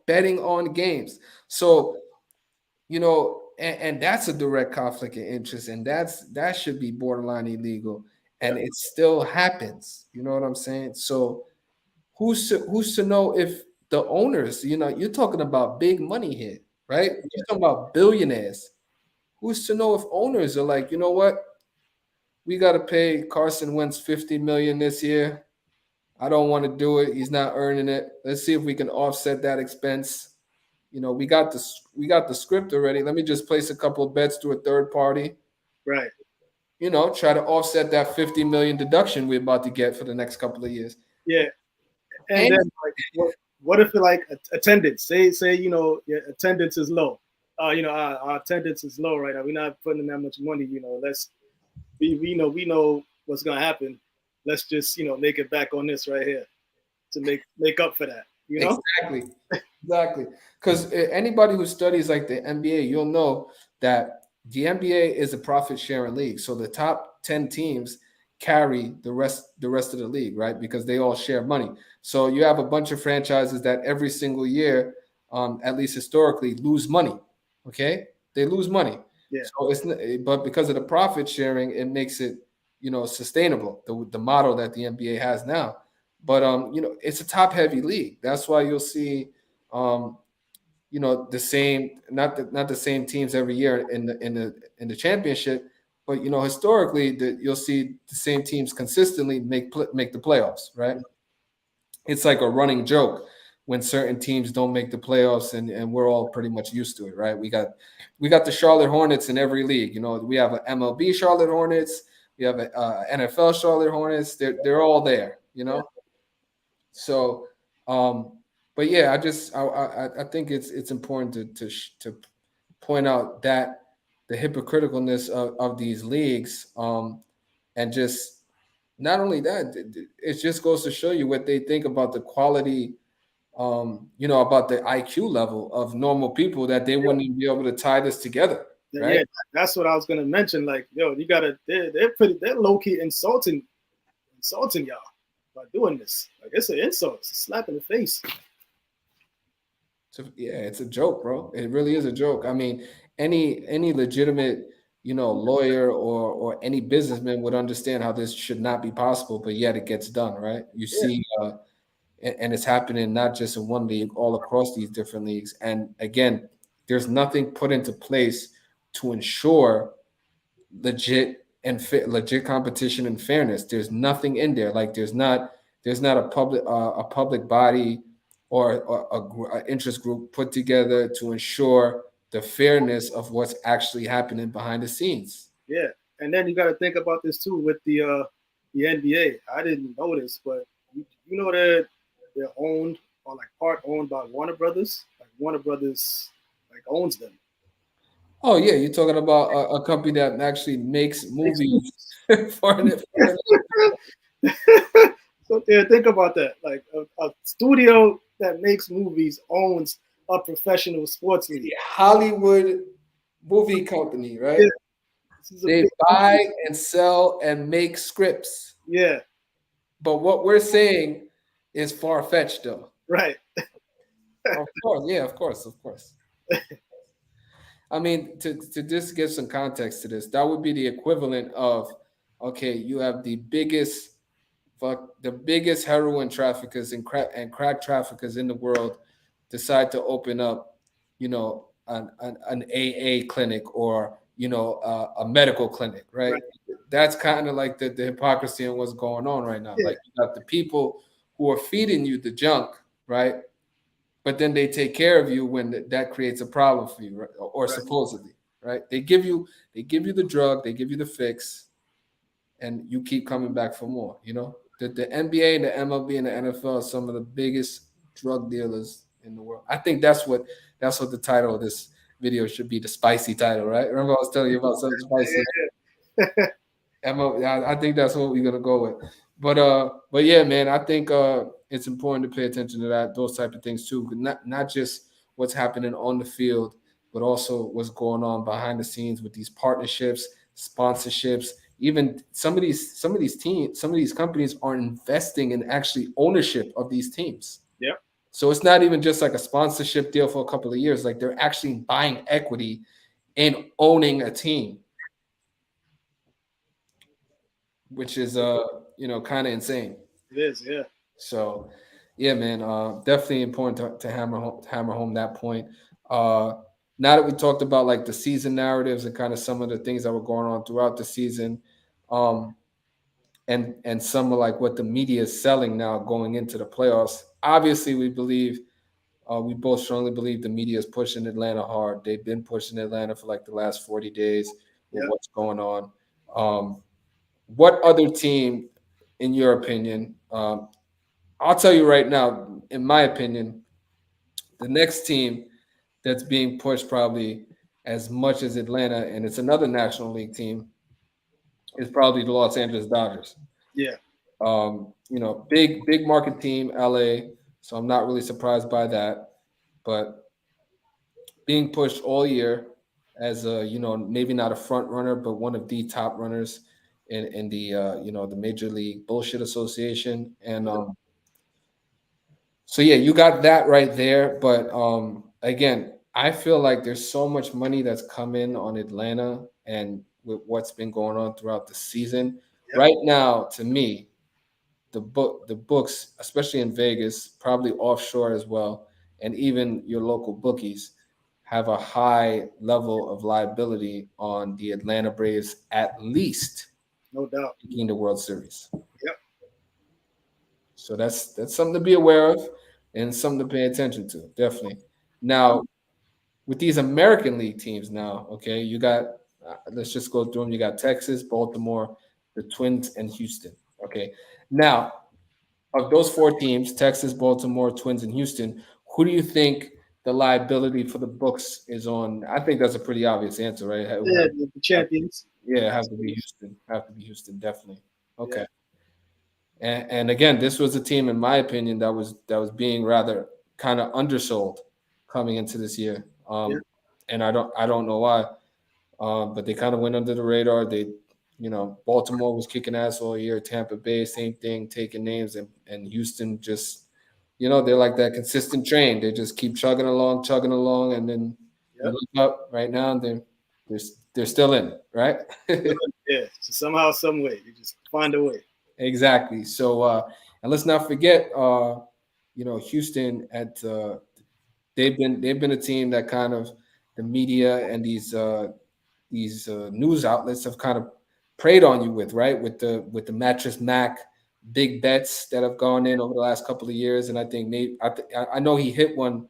Betting on games. So, and that's a direct conflict of interest, and that should be borderline illegal, and it still happens. You know what I'm saying? So, who's to know if the owners? You're talking about big money here, right? You're talking about billionaires. Who's to know if owners are like, you know what? we got to pay Carson Wentz $50 million this year. I don't want to do it. He's not earning it. Let's see if we can offset that expense. We got the script already. Let me just place a couple of bets to a third party. Right. Try to offset that 50 million deduction we're about to get for the next couple of years. Yeah. And And then like what if like attendance? Say your attendance is low. Our attendance is low right now. We're not putting in that much money. Let's we know what's gonna happen. Let's just make it back on this right here to make up for that. exactly. Because anybody who studies like the NBA, you'll know that the NBA is a profit sharing league. So the top 10 teams carry the rest of the league, right? Because they all share money. So you have a bunch of franchises that every single year, at least historically, lose money. Okay, they lose money. Yeah. So but because of the profit sharing, it makes it sustainable. The model that the NBA has now. But it's a top heavy league. That's why you'll see the same, not the same teams every year in the championship, but historically you'll see the same teams consistently make the playoffs, right? It's like a running joke when certain teams don't make the playoffs, and we're all pretty much used to it, right? We got the Charlotte Hornets in every league. We have an MLB Charlotte Hornets, we have a NFL Charlotte Hornets. They're all there, So, but yeah, I think it's important to point out that the hypocriticalness of these leagues, and just not only that, it just goes to show you what they think about the quality, about the IQ level of normal people, that they wouldn't even be able to tie this together, right? Yeah, that's what I was gonna mention. Like, you gotta they're low key insulting y'all by doing this. Like, it's an insult. It's a slap in the face. So yeah, it's a joke, bro. It really is a joke. I mean, any legitimate, lawyer or any businessman would understand how this should not be possible, but yet it gets done, right? You Yeah. see, and it's happening not just in one league, all across these different leagues. And again, there's nothing put into place to ensure legit competition and fairness. There's nothing in there. Like there's not a public body or a interest group put together to ensure the fairness of what's actually happening behind the scenes. Yeah, and then you got to think about this too with the NBA. I didn't know this, but you know that they're owned or like part owned by Warner Brothers. Like Warner Brothers like owns them. Oh yeah, you're talking about a company that actually makes movies for an So yeah, think about that. Like a studio that makes movies owns a professional sports league. Hollywood movie company, right? Yeah, this is a They big buy and sell and make scripts. yeah, But what we're saying is far fetched, though. right. Of course, yeah, of course. I mean, to just give some context to this, that would be the equivalent of, okay, you have the biggest heroin traffickers and crack traffickers in the world decide to open up, an AA clinic or a medical clinic, right? Right. That's kind of like the hypocrisy in what's going on right now. Yeah. Like you got the people who are feeding you the junk, right? But then they take care of you when that creates a problem for you, right? Or Right. supposedly, right? They give you the drug, they give you the fix, and you keep coming back for more. The NBA, the MLB, and the NFL are some of the biggest drug dealers in the world. I think that's what the title of this video should be, the spicy title, right? Remember I was telling you about something spicy. I think that's what we're gonna go with. But yeah, man, I think it's important to pay attention to those type of things too. Not just what's happening on the field, but also what's going on behind the scenes with these partnerships, sponsorships. Even some of these teams, some of these companies are investing in actually ownership of these teams. Yeah. So it's not even just like a sponsorship deal for a couple of years. Like they're actually buying equity and owning a team, which is kind of insane. It is. Yeah. So yeah, man, definitely important to hammer home that point. Uh, now that we talked about like the season narratives and kind of some of the things that were going on throughout the season, um, and some of like what the media is selling now going into the playoffs. Obviously, we both strongly believe the media is pushing Atlanta hard. They've been pushing Atlanta for like the last 40 days with Yep. what's going on. Um, what other team, in your opinion? I'll tell you right now, in my opinion, the next team that's being pushed probably as much as Atlanta, and it's another National League team, is probably the Los Angeles Dodgers. Yeah. Big market team, LA. So I'm not really surprised by that. But being pushed all year as a, maybe not a front runner, but one of the top runners in the the Major League Bullshit Association. And Yep. so yeah, you got that right there. But again, I feel like there's so much money that's come in on Atlanta and with what's been going on throughout the season. Yep. Right now, to me, the books, especially in Vegas, probably offshore as well, and even your local bookies have a high level of liability on the Atlanta Braves at least No doubt. making the World Series. Yep. So that's something to be aware of and something to pay attention to, definitely. Now, with these American League teams now, okay, you got let's just go through them. You got Texas, Baltimore, the Twins, and Houston. Okay. Now, of those four teams, Texas, Baltimore, Twins, and Houston, who do you think the liability for the books is on? I think that's a pretty obvious answer, right? It would Yeah, the champions. yeah, it have to be Absolutely. Houston. Have to be Houston, definitely. Yeah. Okay. And again, this was a team, in my opinion, that was being rather kind of undersold coming into this year. Yeah. And I don't know why. But they kind of went under the radar. Baltimore was kicking ass all year. Tampa Bay, same thing, taking names, and Houston just, they're like that consistent train. They just keep chugging along, and then you Yep. look up right now, and they're still in it, right? Yeah. So somehow, some way, you just find a way. Exactly. So, and let's not forget, Houston at they've been a team that kind of the media and these news outlets have kind of preyed on you with, right? With the mattress Mac big bets that have gone in over the last couple of years, and I think maybe I know he hit one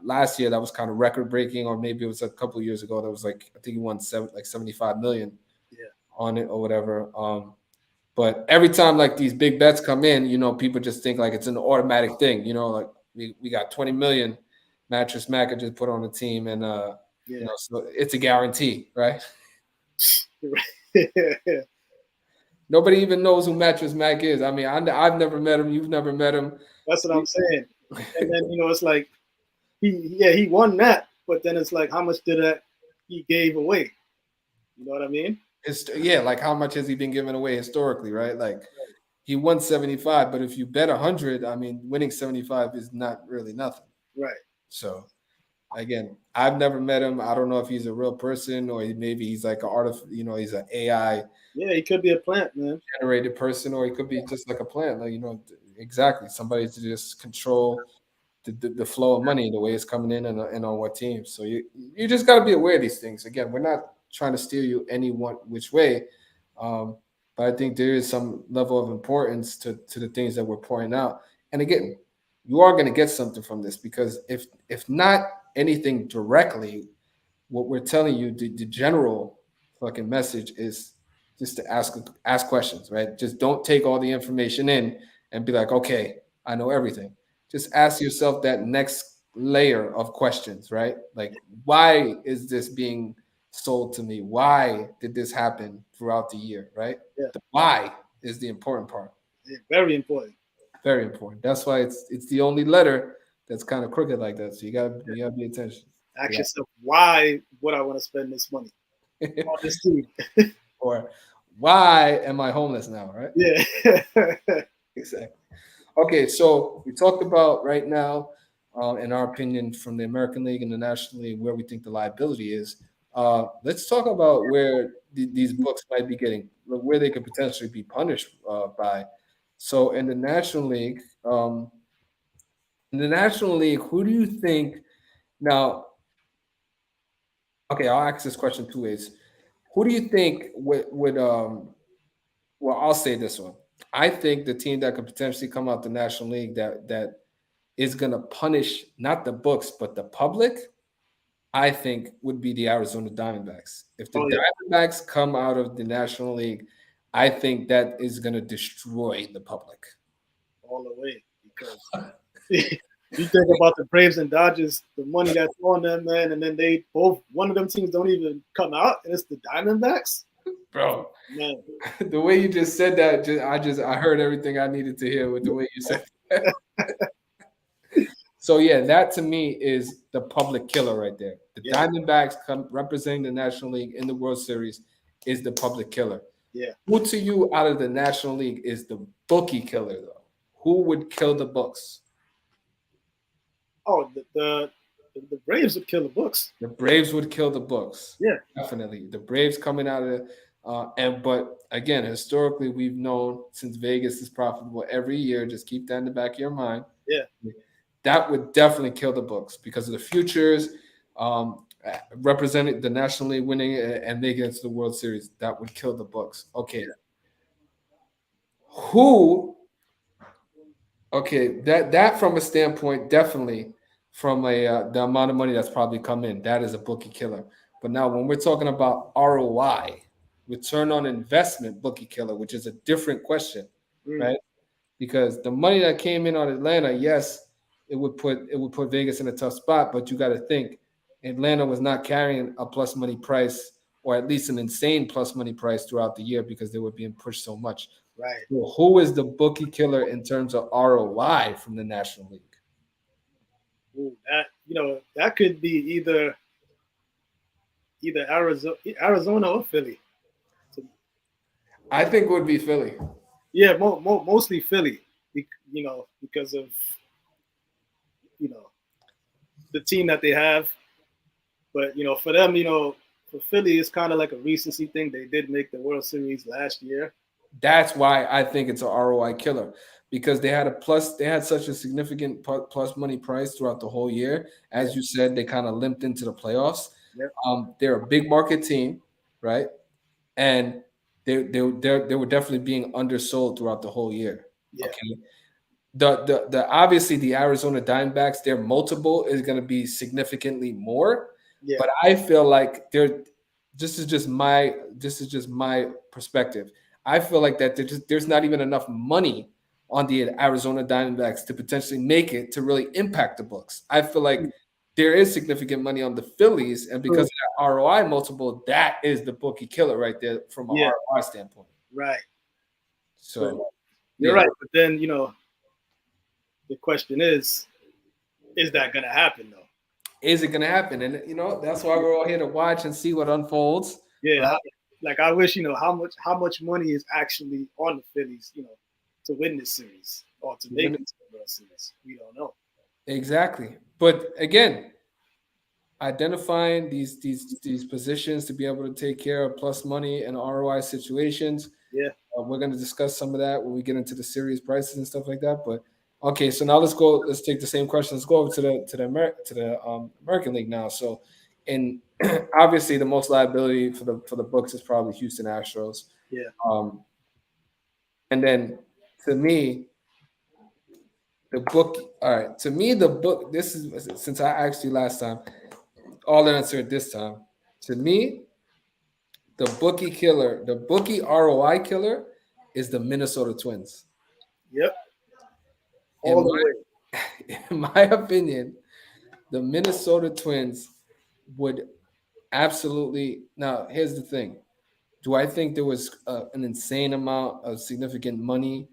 last year that was kind of record breaking, or maybe it was a couple of years ago that was like I think he won 75 million Yeah. on it or whatever. But every time like these big bets come in, people just think like it's an automatic thing. Like we got 20 million mattress Mac I just put on the team, and Yeah. so it's a guarantee, right? Yeah. Nobody even knows who Mattress Mac is. I mean, I've never met him. You've never met him. That's what I'm saying. And then it's like he won that, but then it's like how much did that he gave away? You know what I mean? Yeah, like how much has he been giving away historically, right? Like he won 75, but if you bet 100, I mean, winning 75 is not really nothing. Right. So again, I've never met him. I don't know if he's a real person or maybe he's like he's an AI Yeah, he could be a plant, man. generated person, or he could be just like a plant, like exactly somebody to just control the flow of money, the way it's coming in, and on what team. So you just got to be aware of these things. Again, we're not trying to steer you any one which way, but I think there is some level of importance to the things that we're pointing out. And again, you are going to get something from this because if not anything directly, what we're telling you, the general fucking message is just to ask questions, right? Just don't take all the information in and be like, okay, I know everything. Just ask yourself that next layer of questions, right? Like, why is this being sold to me? Why did this happen throughout the year, right? Yeah. The why is the important part. Yeah, very important. Very important. That's why it's the only letter that's kind of crooked like that. So you gotta pay attention. Ask yourself why would I want to spend this money Yeah. on this team? Or why am I homeless now, right? Yeah. Exactly. Okay, so we talked about right now, in our opinion, from the American League and the National League, where we think the liability is. Let's talk about where these books might be getting, where they could potentially be punished by. So in the National League, who do you think now? Okay, I'll ask this question two ways. Who do you think would well, I'll say this one. I think the team that could potentially come out the National League that is going to punish not the books but the public, I think would be the Arizona Diamondbacks. If the Oh yeah, Diamondbacks come out of the National League, I think that is going to destroy the public. all the way because you think about the Braves and Dodgers, the money that's on them, man, and then they both one of them teams don't even come out, and it's the Diamondbacks, Bro, man. the way you just said that, I heard everything I needed to hear with the way you said that. So yeah, that to me is the public killer right there. The Yeah, Diamondbacks come representing the National League in the World Series is the public killer. yeah. Who to you out of the National League is the bookie killer though? Who would kill the books? Oh, the Braves would kill the books. The Braves would kill the books. Yeah, Definitely. The Braves coming out of it. But again, historically, we've known since Vegas is profitable every year, just keep that in the back of your mind. yeah, That would definitely kill the books because of the futures, representing the National League winning and making it to the World Series. That would kill the books. Okay. Who Okay, that from a standpoint, definitely from a the amount of money that's probably come in, that is a bookie killer. But now when we're talking about ROI, return on investment bookie killer, which is a different question, mm, right? Because the money that came in on Atlanta, yes, it would put Vegas in a tough spot, but you got to think Atlanta was not carrying a plus money price or at least an insane plus money price throughout the year because they were being pushed so much. right. Well, who is the bookie killer in terms of ROI from the National League? Ooh, that that could be either Arizona or Philly. So, I think it would be Philly. yeah, mostly Philly. Because of you know the team that they have. But for them, for Philly, it's kind of like a recency thing. They did make the World Series last year. That's why I think it's an ROI killer because they had such a significant plus money price throughout the whole year. Yeah, As you said, they kind of limped into the playoffs. yep, They're a big market team, right? And they were definitely being undersold throughout the whole year. yeah, Okay. The obviously the Arizona Diamondbacks, their multiple is going to be significantly more, yeah, but I feel like they're this is just my perspective. I feel like that there's not even enough money on the Arizona Diamondbacks to potentially make it to really impact the books. I feel like there is significant money on the Phillies, and because true, of that ROI multiple, that is the bookie killer right there from an yeah, ROI standpoint. right. But So you're yeah, right. But then the question is that gonna happen though? is it going to happen? And that's why we're all here to watch and see what unfolds. Yeah, Right? like I wish how much money is actually on the Phillies, to win this series or to make it to the World Series. We don't know. Exactly. But again, identifying these positions to be able to take care of plus money and ROI situations. Yeah, We're going to discuss some of that when we get into the series prices and stuff like that. But okay, so now let's go. Let's take the same question. Let's go over to the American League now. So, in obviously the most liability for the books is probably Houston Astros. yeah, Um, and then to me, the book. All right, to me the book. This is since I asked you last time. All answered this time. To me, the bookie ROI killer is the Minnesota Twins. yep, In all the way. in my opinion, the Minnesota Twins would absolutely. Now, here's the thing: do I think there was an insane amount of significant money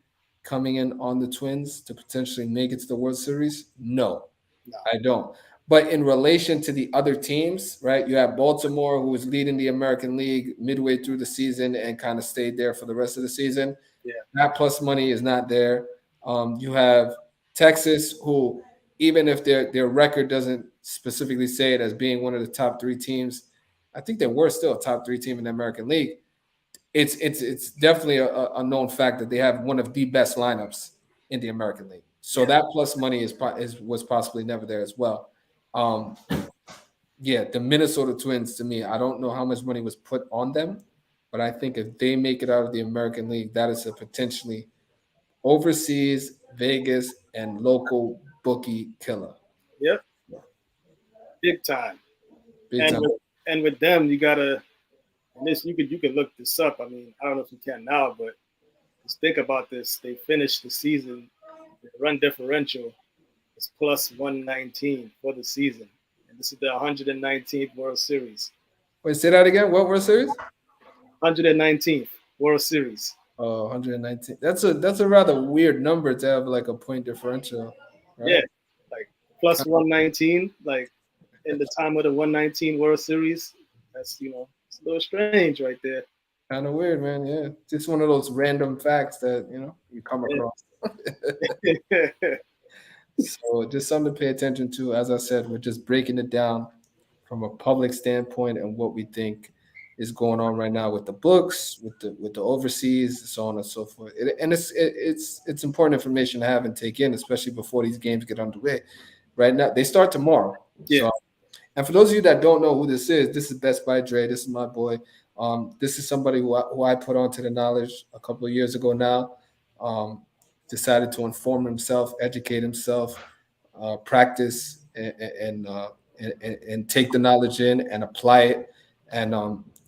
coming in on the Twins to potentially make it to the World Series? No, No, I don't. But in relation to the other teams, right? You have Baltimore, who was leading the American League midway through the season and kind of stayed there for the rest of the season. yeah, That plus money is not there. You have Texas, who even if their record doesn't specifically say it as being one of the top three teams, I think they were still a top three team in the American League. It's definitely a known fact that they have one of the best lineups in the American League. So yeah, that plus money is was possibly never there as well. Um, yeah, the Minnesota Twins to me, I don't know how much money was put on them, but I think if they make it out of the American League, that is a potentially overseas, Vegas, and local bookie killer. Yep, big time. Big And time. with them, you gotta, and this you could look this up. I mean, I don't know if you can now, but just think about this. They finished the season. The run differential is plus 119 for the season, and this is the 119th World Series. Wait, say that again. What World Series? 119th World Series. Oh, 119. That's a rather weird number to have like a point differential, Yeah, right? like plus 119, like in the time of the 119 World Series. That's it's a little strange right there. Kind of weird, man. Yeah, just one of those random facts that you come across. Yeah. So just something to pay attention to. As I said, we're just breaking it down from a public standpoint and what we think is going on right now with the books, with the overseas, so on and so forth. And it's important information to have and take in, especially before these games get underway. Right now, they start tomorrow. Yeah, So, and for those of you that don't know who this is Best by Dre. This is my boy. This is somebody who I put onto the knowledge a couple of years ago now. Um, Decided to inform himself, educate himself, practice, and take the knowledge in and apply it. And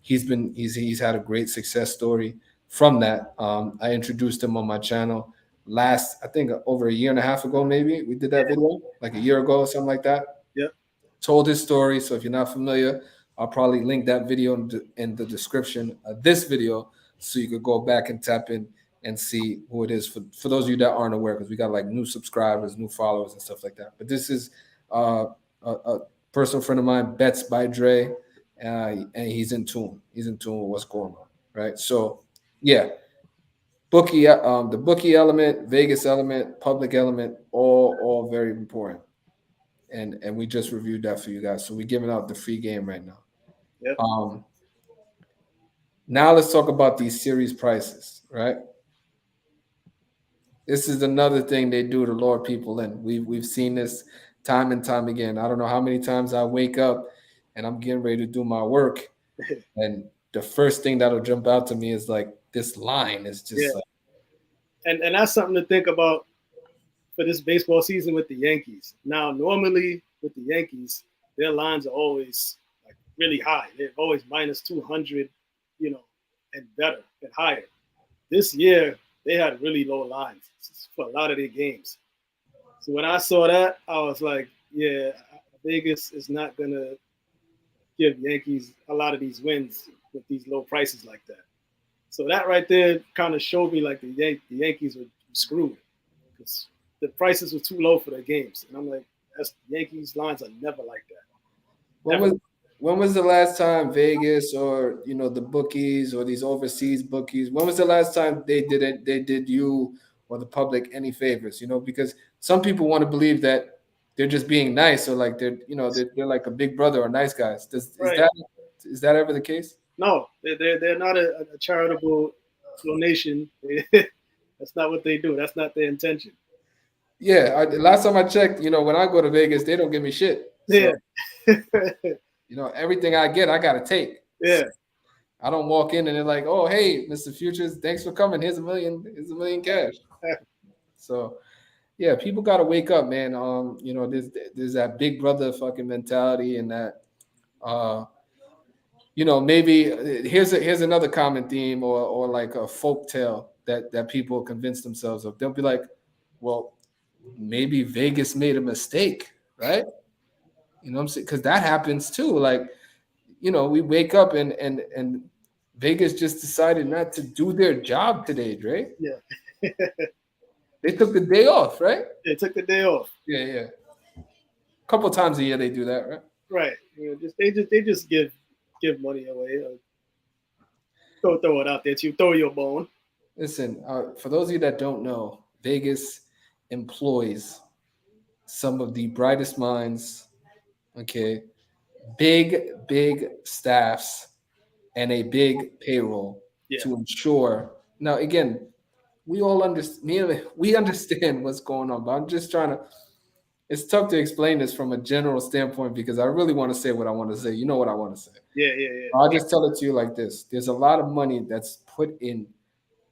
he's had a great success story from that. I introduced him on my channel last, I think, over a year and a half ago. Maybe we did that video like a year ago or something like that. yeah, Told his story. So if you're not familiar, I'll probably link that video in the description of this video so you could go back and tap in and see who it is for those of you that aren't aware, because we got like new subscribers, new followers, and stuff like that. But this is a personal friend of mine, Bets by Dre, and he's in tune. He's in tune with what's going on, right? So, yeah, the bookie element, Vegas element, public element, all very important, and we just reviewed that for you guys. So we're giving out the free game right now. yeah, Um, Now let's talk about these series prices, right? This is another thing they do to lure people in. We've seen this time and time again. I don't know how many times I wake up and I'm getting ready to do my work, and the first thing that'll jump out to me is like this line is yeah. just like, And that's something to think about for this baseball season with the Yankees. Now, normally with the Yankees, their lines are always like really high. They're always minus 200, you know, and better and higher. This year, they had really low lines for a lot of their games. So when I saw that, I was like, yeah, Vegas is not gonna give Yankees a lot of these wins with these low prices like that. So that right there kind of showed me like the Yankees were screwed because the prices were too low for their games, and I'm like, that's Yankees lines are never like that. when Never. was when was the last time Vegas or the bookies or these overseas bookies? When was the last time they did you or the public any favors? Because some people want to believe that they're just being nice or like they're like a big brother or nice guys. Right. Is that ever the case? No, they're not a charitable donation. That's not what they do. That's not their intention. Yeah, last time I checked, when I go to Vegas, they don't give me shit. Yeah. So everything I get, I gotta take. Yeah. I don't walk in and they're like, "Oh, hey, Mr. Futures, thanks for coming. Here's a million. Here's a million cash." So yeah, people gotta wake up, man. There's that big brother fucking mentality and that uh maybe here's another common theme or like a folk tale that people convince themselves of. They'll be like, well, maybe Vegas made a mistake, right? You know what I'm saying? Because that happens too. Like, we wake up and Vegas just decided not to do their job today, Dre. Yeah. They took the day off, right? They took the day off. Yeah, yeah. A couple times a year they do that, right? Right. They just give money away. Throw it out there. You throw your bone. Listen, for those of you that don't know, Vegas employs some of the brightest minds, okay, big staffs, and a big payroll Yeah. to ensure. Now, again, we all understand. We understand what's going on, but I'm just trying to it's tough to explain this from a general standpoint because I really want to say what I want to say. You know what I want to say. Yeah, yeah, yeah. I'll just tell it to you like this. There's a lot of money that's put in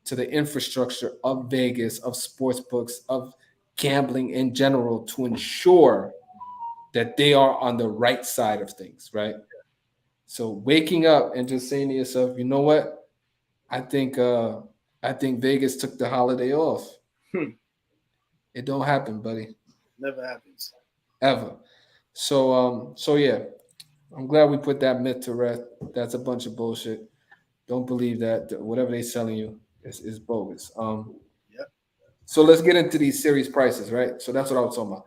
to the infrastructure of Vegas, of sports books, of gambling in general to ensure that they are on the right side of things, right? So waking up and just saying to yourself, you know what? I think I think Vegas took the holiday off. Hmm. It don't happen, buddy, Never happens. ever. So yeah, I'm glad we put that myth to rest. That's a bunch of bullshit. Don't believe that. Whatever they're selling you is bogus. Yep. So let's get into these series prices, right? So that's what I was talking about.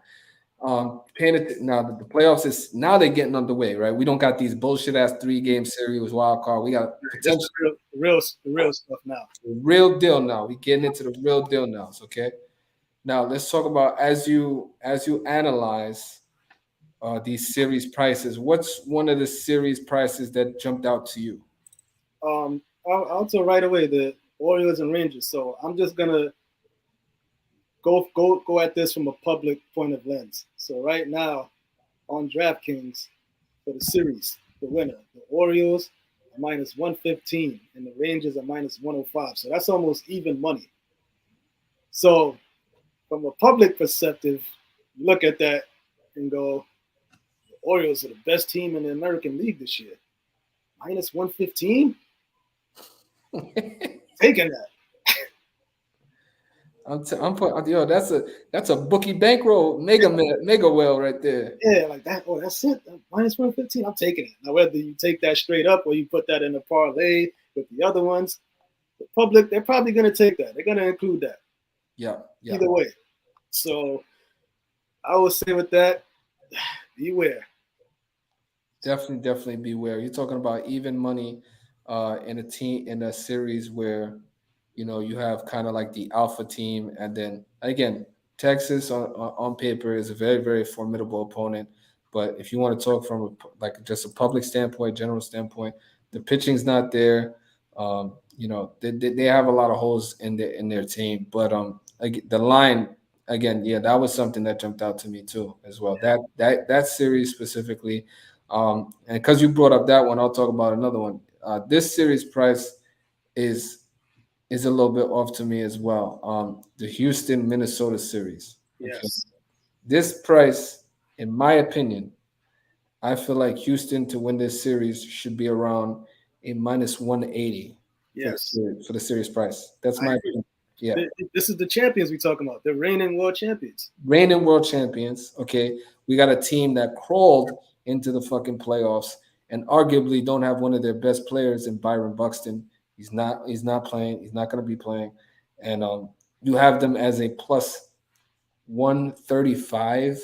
Paying it now the playoffs is now they're getting underway, right? We don't got these bullshit ass 3 game series wild card. We got This potential is the real stuff now. real deal now. We getting into the real deal now. Okay. Now let's talk about as you analyze these series prices. What's one of the series prices that jumped out to you? I'll tell right away the Orioles and Rangers. So I'm just gonna go at this from a public point of lens. So right now on DraftKings for the series, the winner, the Orioles are minus 115 and the Rangers are minus 105. So that's almost even money. So from a public perspective, you look at that and go, the Orioles are the best team in the American League this year. Minus 115? Taking that. I'm putting yo. That's a bookie bankroll mega well right there. Yeah, like that. Oh, that's it. Minus 115. I'm taking it. Now, whether you take that straight up or you put that in a parlay with the other ones, the public, they're probably going to take that. They're going to include that. Yeah, yeah. Either way. So I would say with that, beware. Definitely beware. You're talking about even money in a team in a series where you have kind of like the alpha team, and then again, Texas on paper is a very formidable opponent. But if you want to talk from like just a public standpoint, general standpoint, the pitching's not there. They have a lot of holes in their team. But the line again, yeah, that was something that jumped out to me too as well. That series specifically. And because you brought up that one, I'll talk about another one. This series price is is a little bit off to me as well. The Houston Minnesota series. Okay, Yes. this price, in my opinion, I feel like Houston to win this series should be around a minus 180 Yes. for the series price. That's I my agree. opinion. Yeah, This is the champions we're talking about. The reigning world champions. reigning world champions. Okay, we got a team that crawled into the fucking playoffs and arguably don't have one of their best players in Byron Buxton. He's not. He's not playing. He's not going to be playing. And you have them as a plus 135,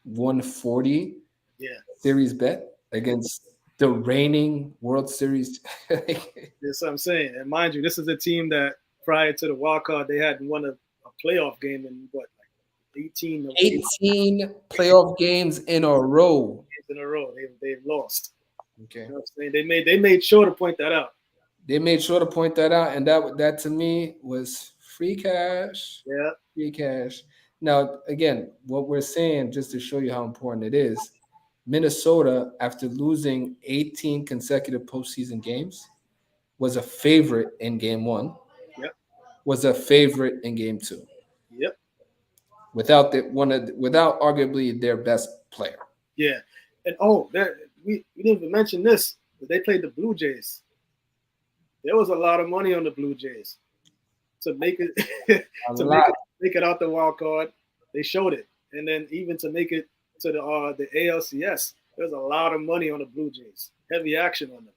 140 Yeah. series bet against the reigning World Series. That's what I'm saying. And mind you, this is a team that prior to the wild card, they hadn't won a playoff game in what, like 18 or 18 playoff games in a row. games in a row. They've lost. Okay. You know what I'm saying? They made sure to point that out. They made sure to point that out, and that to me was free cash. Yeah. Free cash. Now, again, what we're saying, just to show you how important it is, Minnesota, after losing 18 consecutive postseason games, was a favorite in game one, Yep. was a favorite in game two, Yep. without arguably their best player. Yeah. And oh, we didn't even mention this, but they played the Blue Jays. There was a lot of money on the Blue Jays to make it A to lot. make it out the wild card. They showed it, and then even to make it to the ALCS, there's a lot of money on the Blue Jays. Heavy action on them.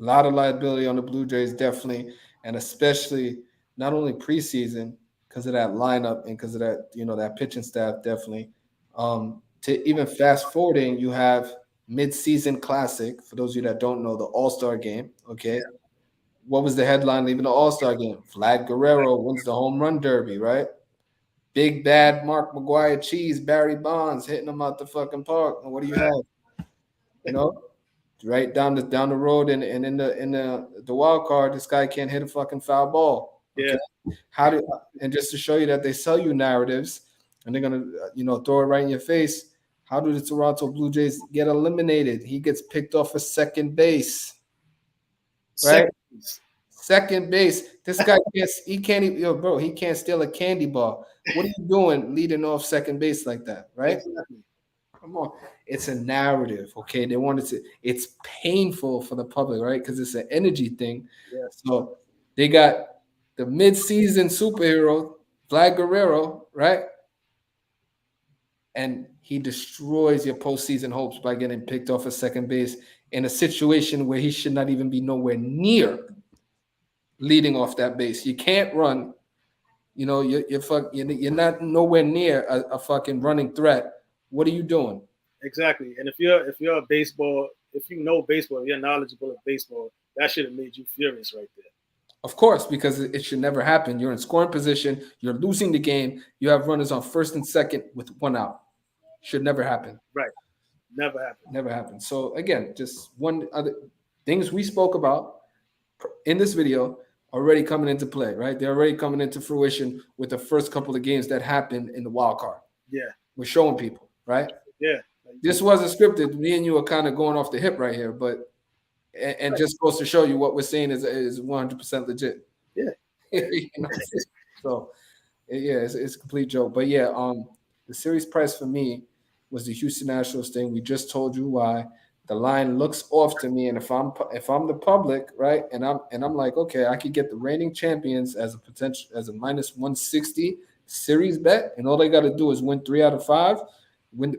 A lot of liability on the Blue Jays, definitely, and especially not only preseason because of that lineup and because of that pitching staff, definitely. To even fast forwarding, you have mid-season classic. For those of you that don't know, the All-Star game. Okay, Yeah. what was the headline leaving the All-Star game? Vlad Guerrero wins the home run derby, right? Big bad Mark McGuire cheese, Barry Bonds hitting them out the fucking park. And what do you have? You know, right down the road and in the wild card, this guy can't hit a fucking foul ball. Yeah. Okay. And just to show you that they sell you narratives, and they're gonna throw it right in your face. How do the Toronto Blue Jays get eliminated? He gets picked off of second base, right? Seconds. Second base. This guy can't. He can't even. Yo, bro, he can't steal a candy bar. What are you doing leading off second base like that, right? Exactly. Come on. It's a narrative, okay? They wanted to. It's painful for the public, right? Because it's an energy thing. Yes. So they got the mid-season superhero Vlad Guerrero, right? And he destroys your postseason hopes by getting picked off at second base in a situation where he should not even be nowhere near leading off that base. You can't run. You're not nowhere near a fucking running threat. What are you doing? Exactly. And if you're a baseball, if you know baseball, if you're knowledgeable of baseball, that should have made you furious right there. Of course, because it should never happen. You're in scoring position. You're losing the game. You have runners on first and second with one out. Should never happen. Right. Never happened. Never happen. So again, just one other things we spoke about in this video already coming into play, right? They're already coming into fruition with the first couple of games that happened in the wild card. Yeah. We're showing people, right? Yeah. This wasn't scripted. Me and you are kind of going off the hip right here, but and just goes to show you what we're saying is 100% legit. Yeah. You know? So yeah, it's a complete joke. But yeah, the series price for me was the Houston Astros thing. We just told you why. The line looks off to me, and if I'm the public, right, and I'm like, okay, I could get the reigning champions as a potential as a minus 160 series bet, and all they got to do is win 3 out of 5,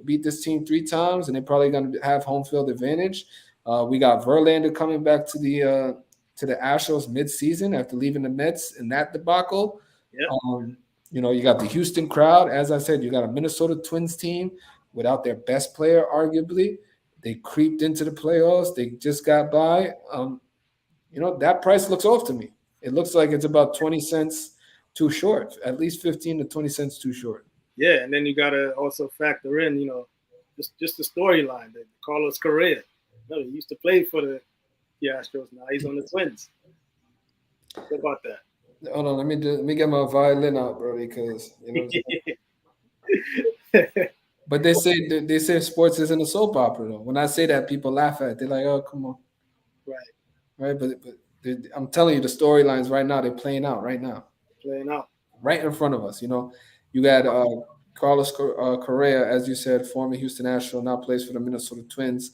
beat this team 3 times, and they're probably going to have home field advantage. We got Verlander coming back to the Astros mid-season after leaving the Mets in that debacle. Yep. You got the Houston crowd. As I said, you got a Minnesota Twins team without their best player, arguably. They creeped into the playoffs. They just got by. That price looks off to me. It looks like it's about 20 cents too short, at least 15 to 20 cents too short. Yeah, and then you gotta also factor in, just the storyline that Carlos Correa. He used to play for the Astros. Now he's on the Twins. What about that? Hold on, let me get my violin out, bro, because But they say sports isn't a soap opera though. When I say that, people laugh at it. They're like, "Oh, come on." Right. But I'm telling you, the storylines right now they're playing out right now. Playing out right in front of us. You got Carlos Correa, as you said, former Houston Astro, now plays for the Minnesota Twins.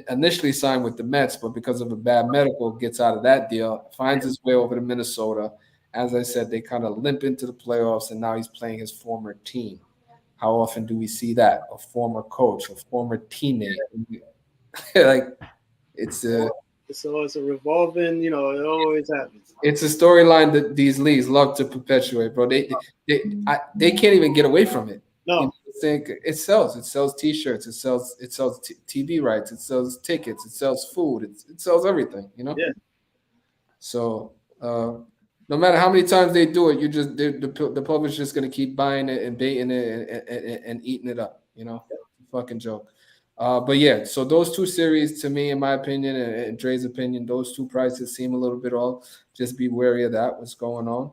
Initially signed with the Mets, but because of a bad medical, gets out of that deal, finds his way over to Minnesota. As I said, they kind of limp into the playoffs, and now he's playing his former team. How often do we see that? A former coach, a former teammate. Like it's a revolving, it always happens. It's a storyline that these leagues love to perpetuate, bro. They can't even get away from it. No, it sells. It sells T-shirts. It sells TV rights. It sells tickets. It sells food. It sells everything. Yeah. So no matter how many times they do it, the public's just gonna keep buying it and baiting it and eating it up. Fucking joke. But yeah, so those two series, to me, in my opinion, and Dre's opinion, those two prices seem a little bit off. Just be wary of that. What's going on?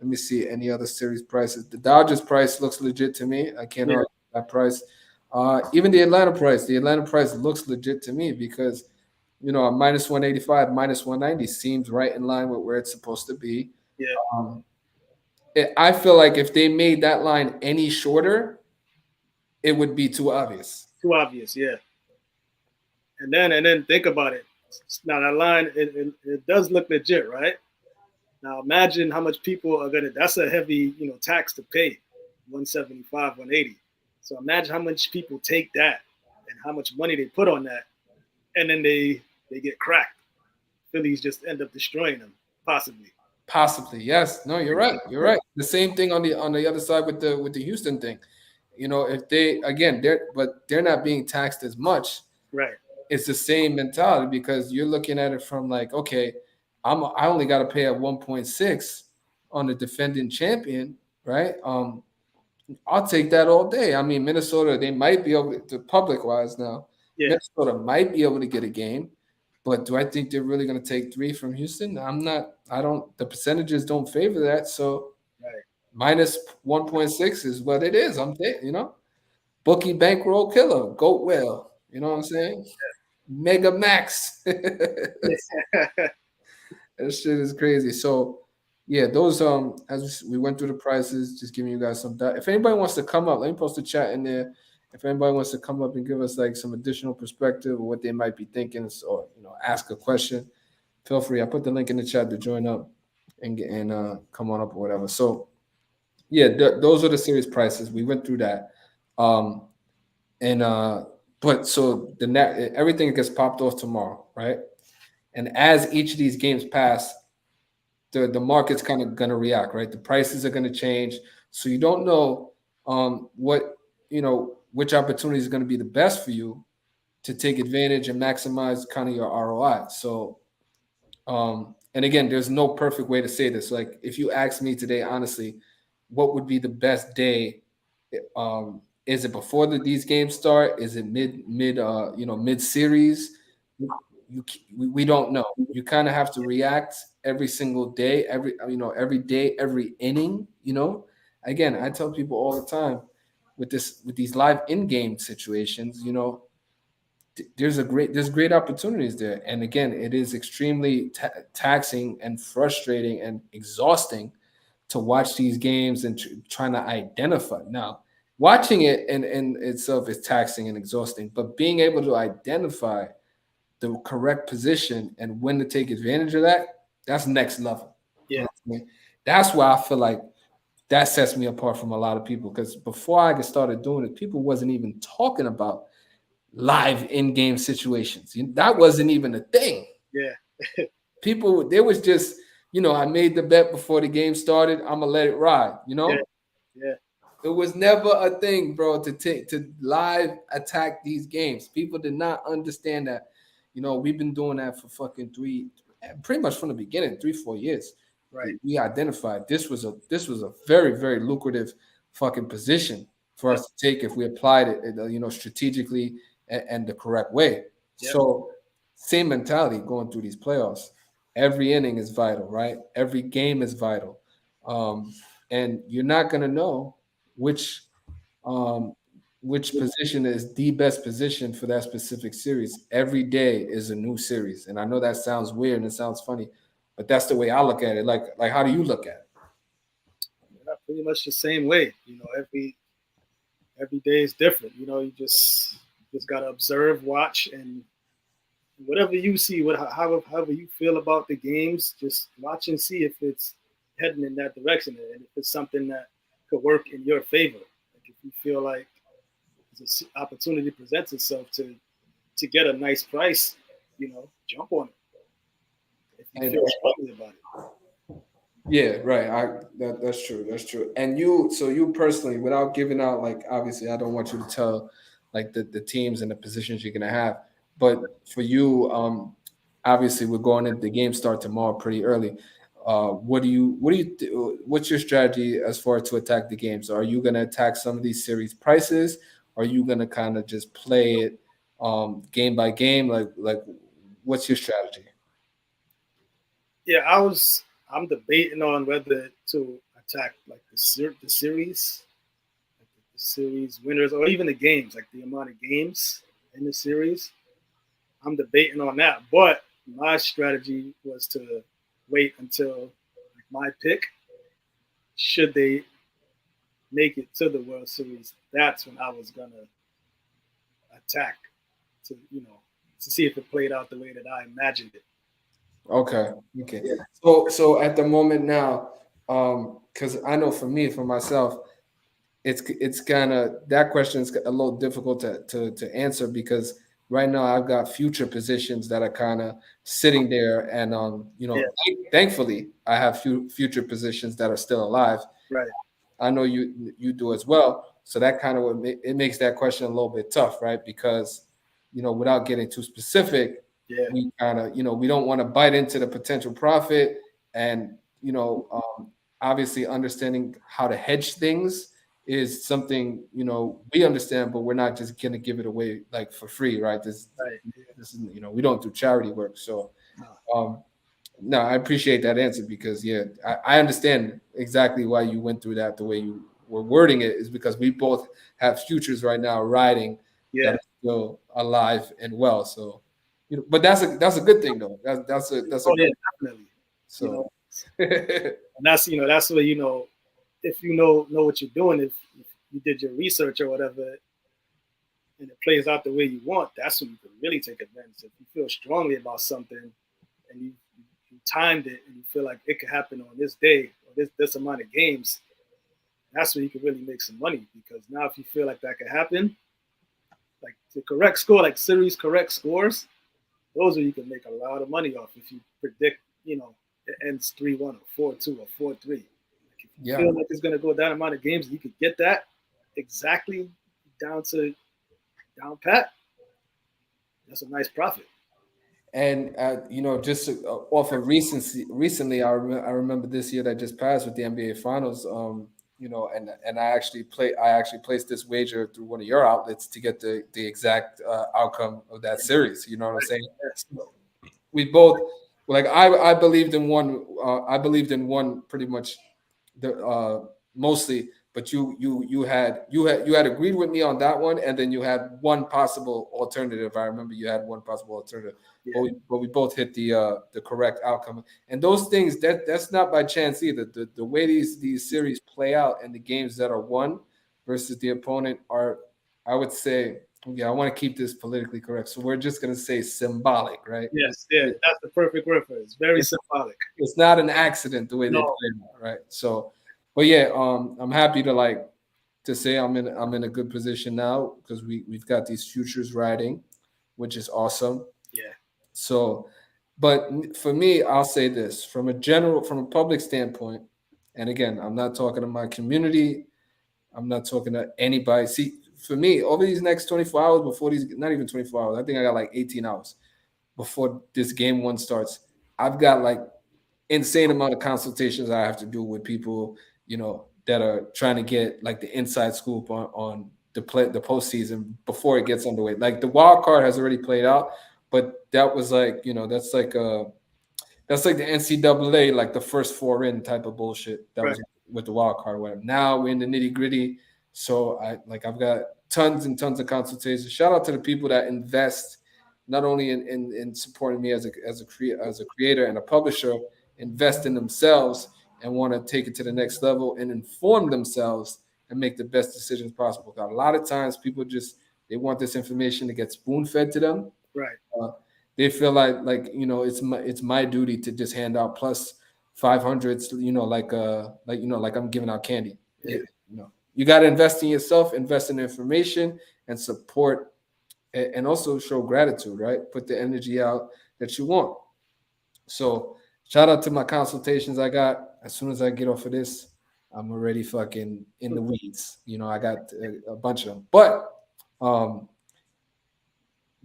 Let me see any other series prices. The Dodgers price looks legit to me. I can't argue that price. Even the Atlanta price looks legit to me because a minus 185, minus 190 seems right in line with where it's supposed to be. Yeah. I feel like if they made that line any shorter, it would be too obvious. Too obvious, yeah. And then think about it. Now that line, it does look legit, right? Now imagine how much people are gonna. That's a heavy, tax to pay, 175, 180. So imagine how much people take that and how much money they put on that, and then they get cracked. Phillies just end up destroying them, possibly. Possibly, yes. No, you're right. You're right. The same thing on the other side with the Houston thing. If they're not being taxed as much. Right. It's the same mentality because you're looking at it from like, okay, I only got to pay at 1.6 on the defending champion, right? I'll take that all day. I mean, Minnesota, they might be able to, public wise now. Yeah. Minnesota might be able to get a game, but do I think they're really going to take 3 from Houston? I'm not. I don't. The percentages don't favor that. So, right. minus 1.6 is what it is. I'm there, Bookie bankroll killer, goat whale. You know what I'm saying? Mega max. That shit is crazy. So yeah, those as we went through the prices, just giving you guys some data. If anybody wants to come up, let me post a chat in there. If anybody wants to come up and give us like some additional perspective or what they might be thinking, or ask a question, feel free. I put the link in the chat to join up and come on up or whatever. So yeah, those are the series prices. We went through that. Um, and but so the net everything gets popped off tomorrow, right? And as each of these games pass, the market's kind of gonna react, right? The prices are gonna change. So you don't know what which opportunity is gonna be the best for you to take advantage and maximize kind of your ROI. So and again, there's no perfect way to say this. Like if you ask me today, honestly, what would be the best day? Is it before these games start? Is it mid series? We don't know. You kind of have to react every single day, every day, every inning. Again, I tell people all the time with these live in game situations. There's great opportunities there, and again, it is extremely taxing and frustrating and exhausting to watch these games and trying to identify. Now, watching it in itself is taxing and exhausting, but being able to identify the correct position and when to take advantage of that's next level. You Yeah, know what I mean? That's why I feel like that sets me apart from a lot of people, because before I get started doing it, people wasn't even talking about live in-game situations. That wasn't even a thing. yeah, People, there was just, I made the bet before the game started. I'm gonna let it ride. yeah, yeah, It was never a thing, bro, to live attack these games. People did not understand that. We've been doing that for fucking pretty much from the beginning, 3-4 years. right. We identified this was a very, very lucrative fucking position for Yep, us to take if we applied it, strategically and the correct way. yep, So same mentality going through these playoffs. Every inning is vital, right? Every game is vital. And you're not gonna know which um, which position is the best position for that specific series. Every day is a new series, and I know that sounds weird and it sounds funny, but that's the way I look at it. Like how do you look at yeah, pretty much the same way. Every day is different. You just gotta observe, watch, and whatever you see, however you feel about the games, just watch and see if it's heading in that direction, and if it's something that could work in your favor. Like if you feel like there's an opportunity presents itself to get a nice price, jump on it if you it? And feel strongly about it. yeah, right. That's true. That's true. And you personally, without giving out, like, obviously, I don't want you to tell like the teams and the positions you're gonna have, but for you, obviously, we're going in. The game start tomorrow pretty early. What's your strategy as far as to attack the game? So, are you gonna attack some of these series prices? Or are you gonna kind of just play it game by game? Like, what's your strategy? Yeah, I'm debating on whether to attack like the series, like the series winners, or even the games, like the amount of games in the series. I'm debating on that, but my strategy was to wait until like my pick. Should they make it to the World Series, that's when I was gonna attack to to see if it played out the way that I imagined it. Okay. Okay. So at the moment now, because I know for myself, it's kind of that question is a little difficult to answer, because right now I've got future positions that are kind of sitting there, and Yeah, thankfully I have future positions that are still alive. right. I know you do as well. So that kind of it makes that question a little bit tough, right? Because without getting too specific, Yeah, we kind of we don't want to bite into the potential profit, and obviously understanding how to hedge things is something we understand, but we're not just gonna give it away like for free, right? This right. this is we don't do charity work, so No, um, No, I appreciate that answer because yeah, I understand exactly why you went through that. The way you were wording it is because we both have futures right now riding that Yeah. are still alive and well. So, but that's a good thing though. That's a Oh yeah, great. definitely. You So, know, and that's where if you know what you're doing, if you did your research or whatever, and it plays out the way you want, that's when you can really take advantage. If you feel strongly about something and you timed it and you feel like it could happen on this day or this amount of games, that's where you can really make some money. Because now if you feel like that could happen, like the correct score, like series correct scores, those are you can make a lot of money off if you predict, it ends 3-1 or 4-2 or 4-3. Like if you yeah. feel like it's gonna go that amount of games, you could get that exactly down to down pat. That's a nice profit. And just off of recently, I remember this year that just passed with the NBA Finals. And I actually placed this wager through one of your outlets to get the exact outcome of that series. You know what I'm saying? So we both like I believed in one. I believed in one pretty much the mostly, but you had agreed with me on that one, and then you had one possible alternative. I remember you had one possible alternative, but Yeah, we both hit the correct outcome. And those things that's not by chance either. The way these series play out and the games that are won versus the opponent are, I would say, yeah, I want to keep this politically correct. So we're just gonna say symbolic, right? yes, yeah, that's the perfect word for it. It's very It's symbolic. it's not an accident the way they No, play it, right? So, but yeah, I'm happy to say I'm in a good position now because we've got these futures riding, which is awesome. yeah, So, but for me, I'll say this from a public standpoint, and again, I'm not talking to my community. I'm not talking to anybody. See, for me, over these next 24 hours before these, not even 24 hours, I think I got like 18 hours before this game one starts. I've got like insane amount of consultations I have to do with people, that are trying to get like the inside scoop on the postseason before it gets underway. Like the wild card has already played out, but that was like, that's like the NCAA, like the first four in type of bullshit that right, was with the wild card. Whatever. Now we're in the nitty gritty. So I've got tons and tons of consultations. Shout out to the people that invest not only in supporting me as a creator and a publisher, invest in themselves and want to take it to the next level and inform themselves and make the best decisions possible. A lot of times people just they want this information to get spoon fed to them. right, uh, they feel like it's my duty to just hand out plus 500s, like I'm giving out candy. yeah, You got to invest in yourself, invest in information and support, and also show gratitude, right? Put the energy out that you want. So shout out to my consultations I got. As soon as I get off of this, I'm already fucking in the weeds. I got a bunch of them, but um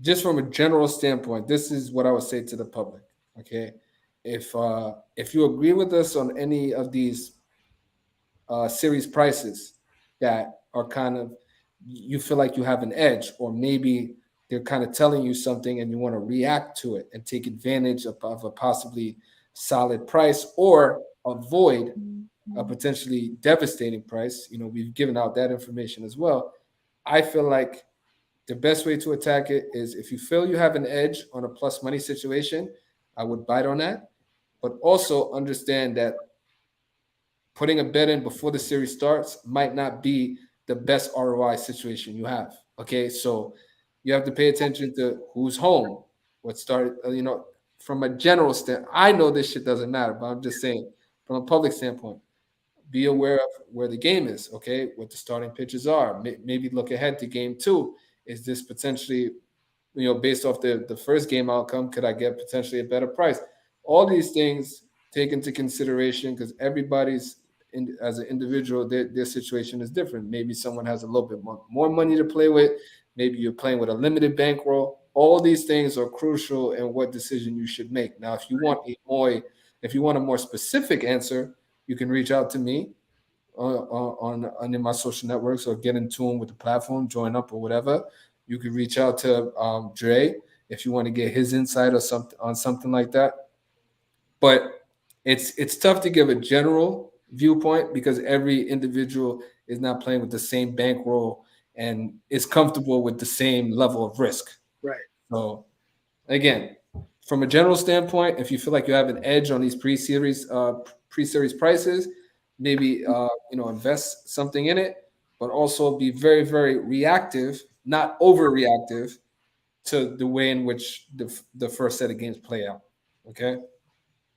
just from a general standpoint, this is what I would say to the public. Okay, if you agree with us on any of these series prices that are kind of you feel like you have an edge, or maybe they're kind of telling you something and you want to react to it and take advantage of a possibly solid price or avoid a potentially devastating price. We've given out that information as well. I feel like the best way to attack it is if you feel you have an edge on a plus money situation, I would bite on that. But also understand that putting a bet in before the series starts might not be the best ROI situation you have. Okay, so you have to pay attention to who's home, what started, from a general standpoint. I know this shit doesn't matter, but I'm just saying from a public standpoint, be aware of where the game is, okay, what the starting pitches are. Maybe look ahead to game two. Is this potentially, based off the first game outcome, could I get potentially a better price? All these things take into consideration because everybody's as an individual, their situation is different. Maybe someone has a little bit more money to play with. Maybe you're playing with a limited bankroll. All these things are crucial in what decision you should make. Now, if you want a more specific answer, you can reach out to me on any of my social networks or get in tune with the platform, join up or whatever. You can reach out to Dre if you want to get his insight or something on something like that. but it's tough to give a general viewpoint because every individual is not playing with the same bankroll and is comfortable with the same level of risk. Right. So again, from a general standpoint, if you feel like you have an edge on these pre-series prices, maybe invest something in it, but also be very very reactive, not overreactive to the way in which the first set of games play out. Okay.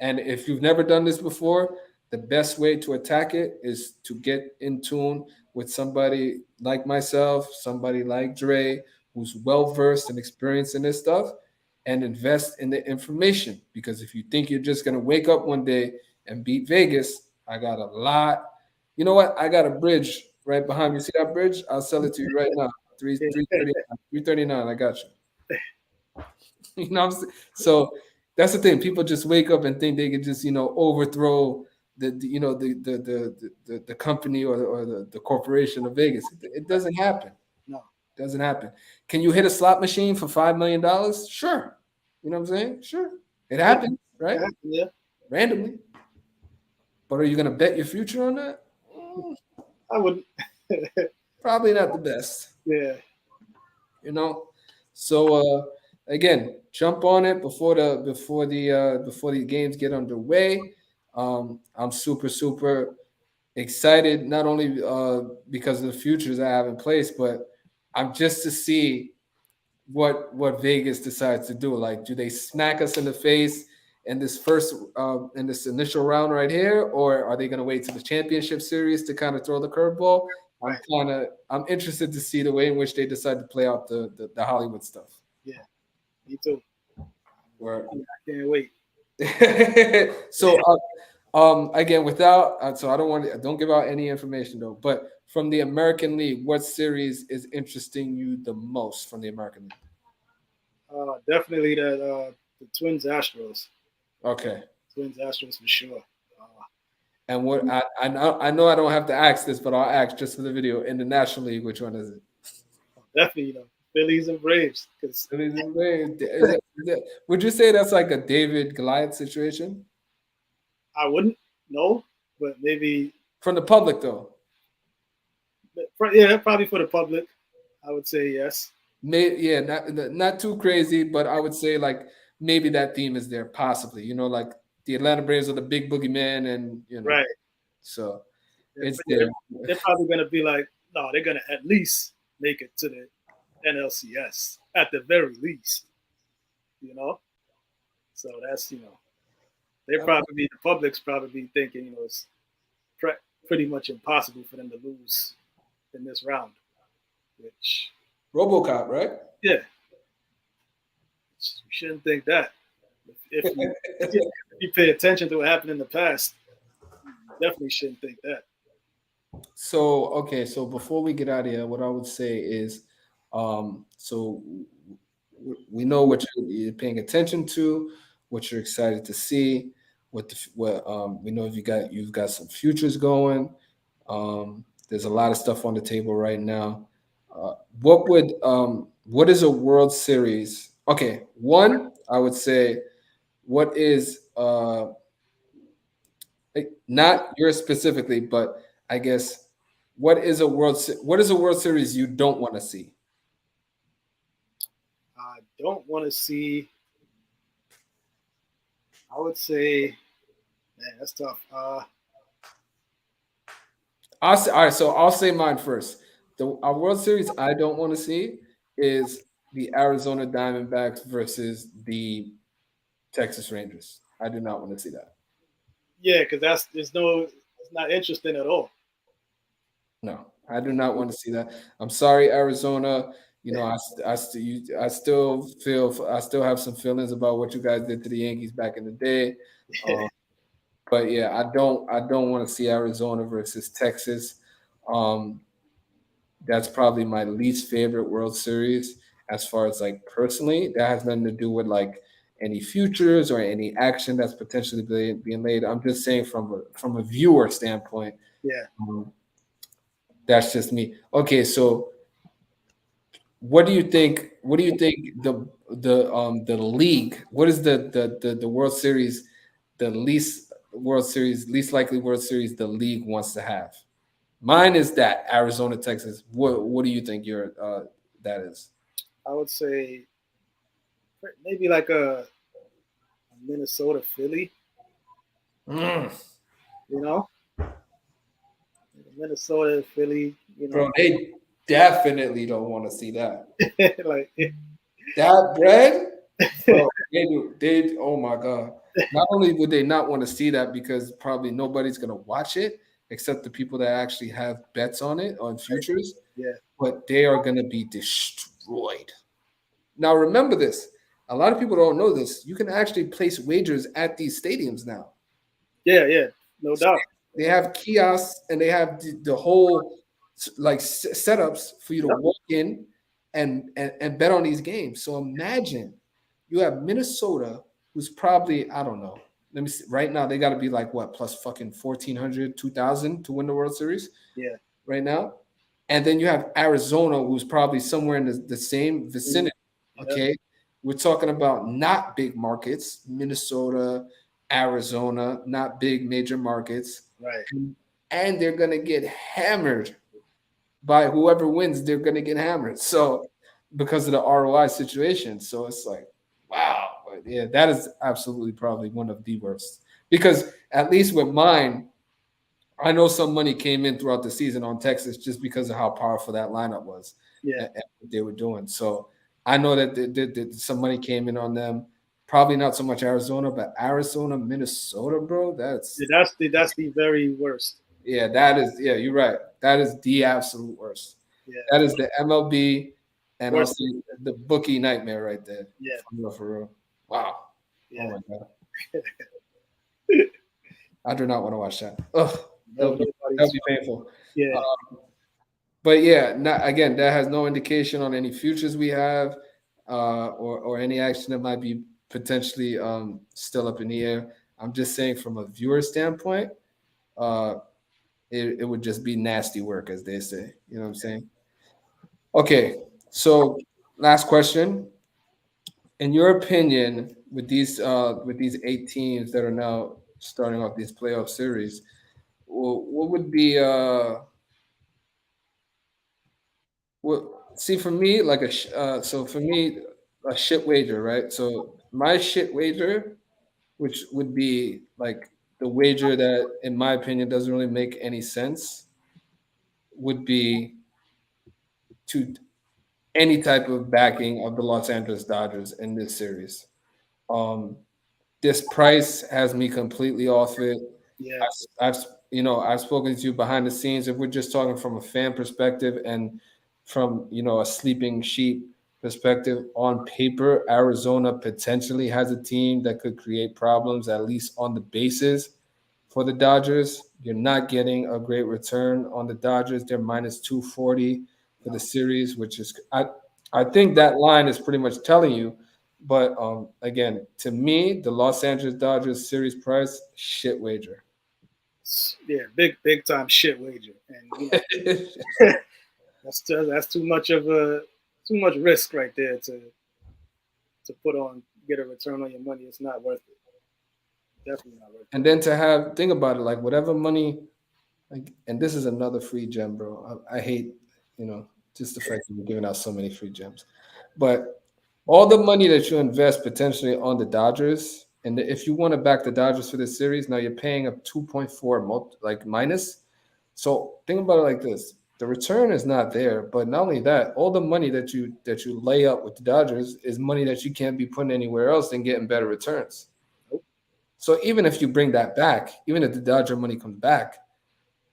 And if you've never done this before, the best way to attack it is to get in tune with somebody like myself, somebody like Dre, who's well versed and experienced in this stuff, and invest in the information. Because if you think you're just gonna wake up one day and beat Vegas, I got a lot. You know what? I got a bridge right behind me. See that bridge? I'll sell it to you right now. Yeah. 339. I got you. You know what I'm saying? So that's the thing. People just wake up and think they can just, overthrow the company or the corporation of Vegas. It doesn't happen. No. It doesn't happen. Can you hit a slot machine for $5 million? Sure. You know what I'm saying? Sure. It happens, right? Yeah. Randomly. But are you gonna bet your future on that? I wouldn't. Probably not the best. Yeah. So again, jump on it before the games get underway. I'm super super excited, not only because of the futures I have in place, but I'm just to see what Vegas decides to do. Like, do they smack us in the face in this initial round right here, or are they going to wait to the championship series to kind of throw the curveball? Right. I'm interested to see the way in which they decide to play out the Hollywood stuff. Yeah. Me too. Where I can't wait. so again, so don't give out any information though. But from the American League, what series is interesting you the most from the American League? Definitely the Twins Astros. Okay. Twins Astros for sure. And what I know I don't have to ask this, but I'll ask just for the video. In the National League, which one is it? Definitely, Phillies and Braves. Phillies and Braves. Would you say that's like a David Goliath situation? I wouldn't know, but maybe From the public though. yeah, probably for the public. I would say yes. Yeah, not too crazy, but I would say like maybe that theme is there, possibly. Like the Atlanta Braves are the big boogeyman, and Right. so Yeah, it's there. they're probably gonna be like, no, they're gonna at least make it to the NLCS at the very least. So that's they're probably the public's probably thinking it's pretty much impossible for them to lose in this round. Which RoboCop, right? yeah, you shouldn't think that. If you pay attention to what happened in the past, you definitely shouldn't think that. So before we get out of here, what I would say is, so we know what you're paying attention to, what you're excited to see, we know you've got some futures going. There's a lot of stuff on the table right now. What is a World Series? Okay, one, I would say, what is not yours specifically, but I guess what is a World Series you don't want to see? I don't want to see. I would say, man, that's tough. All right, so I'll say mine first. Our World Series I don't want to see is the Arizona Diamondbacks versus the Texas Rangers. I do not want to see that. Yeah, because it's not interesting at all. No, I do not want to see that. I'm sorry, Arizona. I still have some feelings about what you guys did to the Yankees back in the day. But yeah, I don't want to see Arizona versus Texas. That's probably my least favorite World Series as far as like personally. That has nothing to do with like any futures or any action that's potentially being laid. I'm just saying from a viewer standpoint. Yeah. That's just me. Okay, so what do you think? What do you think the league? What is the World Series? the least least likely World Series the league wants to have. Mine is that Arizona, Texas. What do you think your that is? I would say maybe like a Minnesota Philly. Mm. You know, Minnesota Philly. You Bro, know, they definitely don't want to see that. like That bread, bro, they do. They, oh my God. Not only would they not want to see that because probably nobody's going to watch it except the people that actually have bets on it, on futures, yeah, but they are going to be destroyed. Now, remember this. A lot of people don't know this. You can actually place wagers at these stadiums now. yeah, no So doubt. they have kiosks and they have the whole like setups for you to Yep. walk in and bet on these games. So imagine you have Minnesota, who's probably, I don't know. Let me see. Right now, they got to be like what, plus fucking 1,400, 2,000 to win the World Series Yeah. right now. And then you have Arizona, who's probably somewhere in the same vicinity. Yep. Okay. We're talking about not big markets, Minnesota, Arizona, not big major markets. Right. And they're going to get hammered by whoever wins, they're going to get hammered. So, because of the ROI situation. So, it's like, wow. But yeah, that is absolutely probably one of the worst. Because at least with mine, I know some money came in throughout the season on Texas just because of how powerful that lineup was Yeah. and what they were doing. So I know that some money came in on them. Probably not so much Arizona, but Arizona, Minnesota, bro. Yeah, that's the very worst. That is, you're right. That is the absolute worst. Yeah. That is the MLB and Worst. also the bookie nightmare right there. Yeah. For real. Wow. Yeah. Oh my God. I do not want to watch that. Ugh. No, That would be painful. Yeah. But yeah, not, again, that has no indication on any futures we have, or any action that might be potentially still up in the air. I'm just saying from a viewer standpoint, uh, it would just be nasty work, as they say. You know what I'm saying? Okay, so last question. In your opinion, with these 8 teams that are now starting off these playoff series, what would be well, see for me, like so for me, a shit wager, right? So my shit wager, which would be like the wager that, in my opinion, doesn't really make any sense, would be to any type of backing of the Los Angeles Dodgers in this series. Um, this price has me completely off it. Yeah. I've I've spoken to you behind the scenes. If we're just talking from a fan perspective and from a sleeping sheep perspective, on paper, Arizona potentially has a team that could create problems, at least on the bases for the Dodgers. You're not getting a great return on the Dodgers. They're minus 240 for the series, which is I think that line is pretty much telling you. But again, to me, the Los Angeles Dodgers series price, shit wager. Yeah. Big time shit wager, and that's too much risk right there to put on get a return on your money. It's not worth it. Definitely not worth it. And then to have, think about it, like whatever money, like, and this is another free gem, bro. I hate, just the fact that we're giving out so many free gems. But all the money that you invest potentially on the Dodgers, and if you want to back the Dodgers for this series, now you're paying a 2.4 like minus. So think about it like this: the return is not there, but not only that, all the money that you lay up with the Dodgers is money that you can't be putting anywhere else and getting better returns. So even if you bring that back, even if the Dodger money comes back,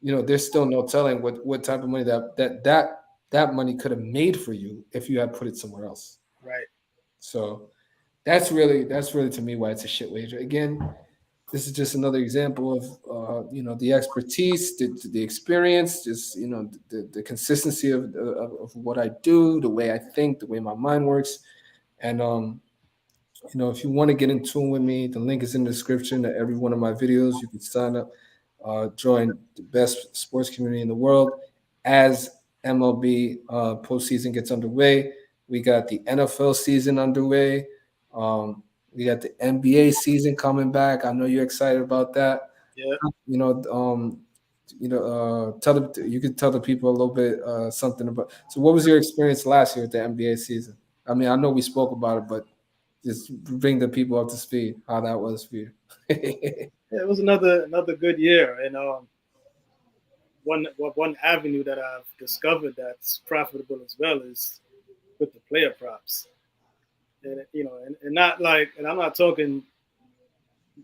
there's still no telling what type of money that money could have made for you if you had put it somewhere else. Right. So that's really to me why it's a shit wager. Again, this is just another example of the expertise, the experience, just the consistency of what I do, the way I think, the way my mind works, and if you want to get in tune with me, the link is in the description to every one of my videos. You can sign up, join the best sports community in the world. As MLB postseason gets underway, we got the NFL season underway. We got the NBA season coming back. I know you're excited about that. Yeah, You know, tell the you could tell the people a little bit something about. So, what was your experience last year with the NBA season? I mean, I know we spoke about it, but just bring the people up to speed how that was for you. yeah, it was another good year, and one avenue that I've discovered that's profitable as well is with the player props, and and not like, and I'm not talking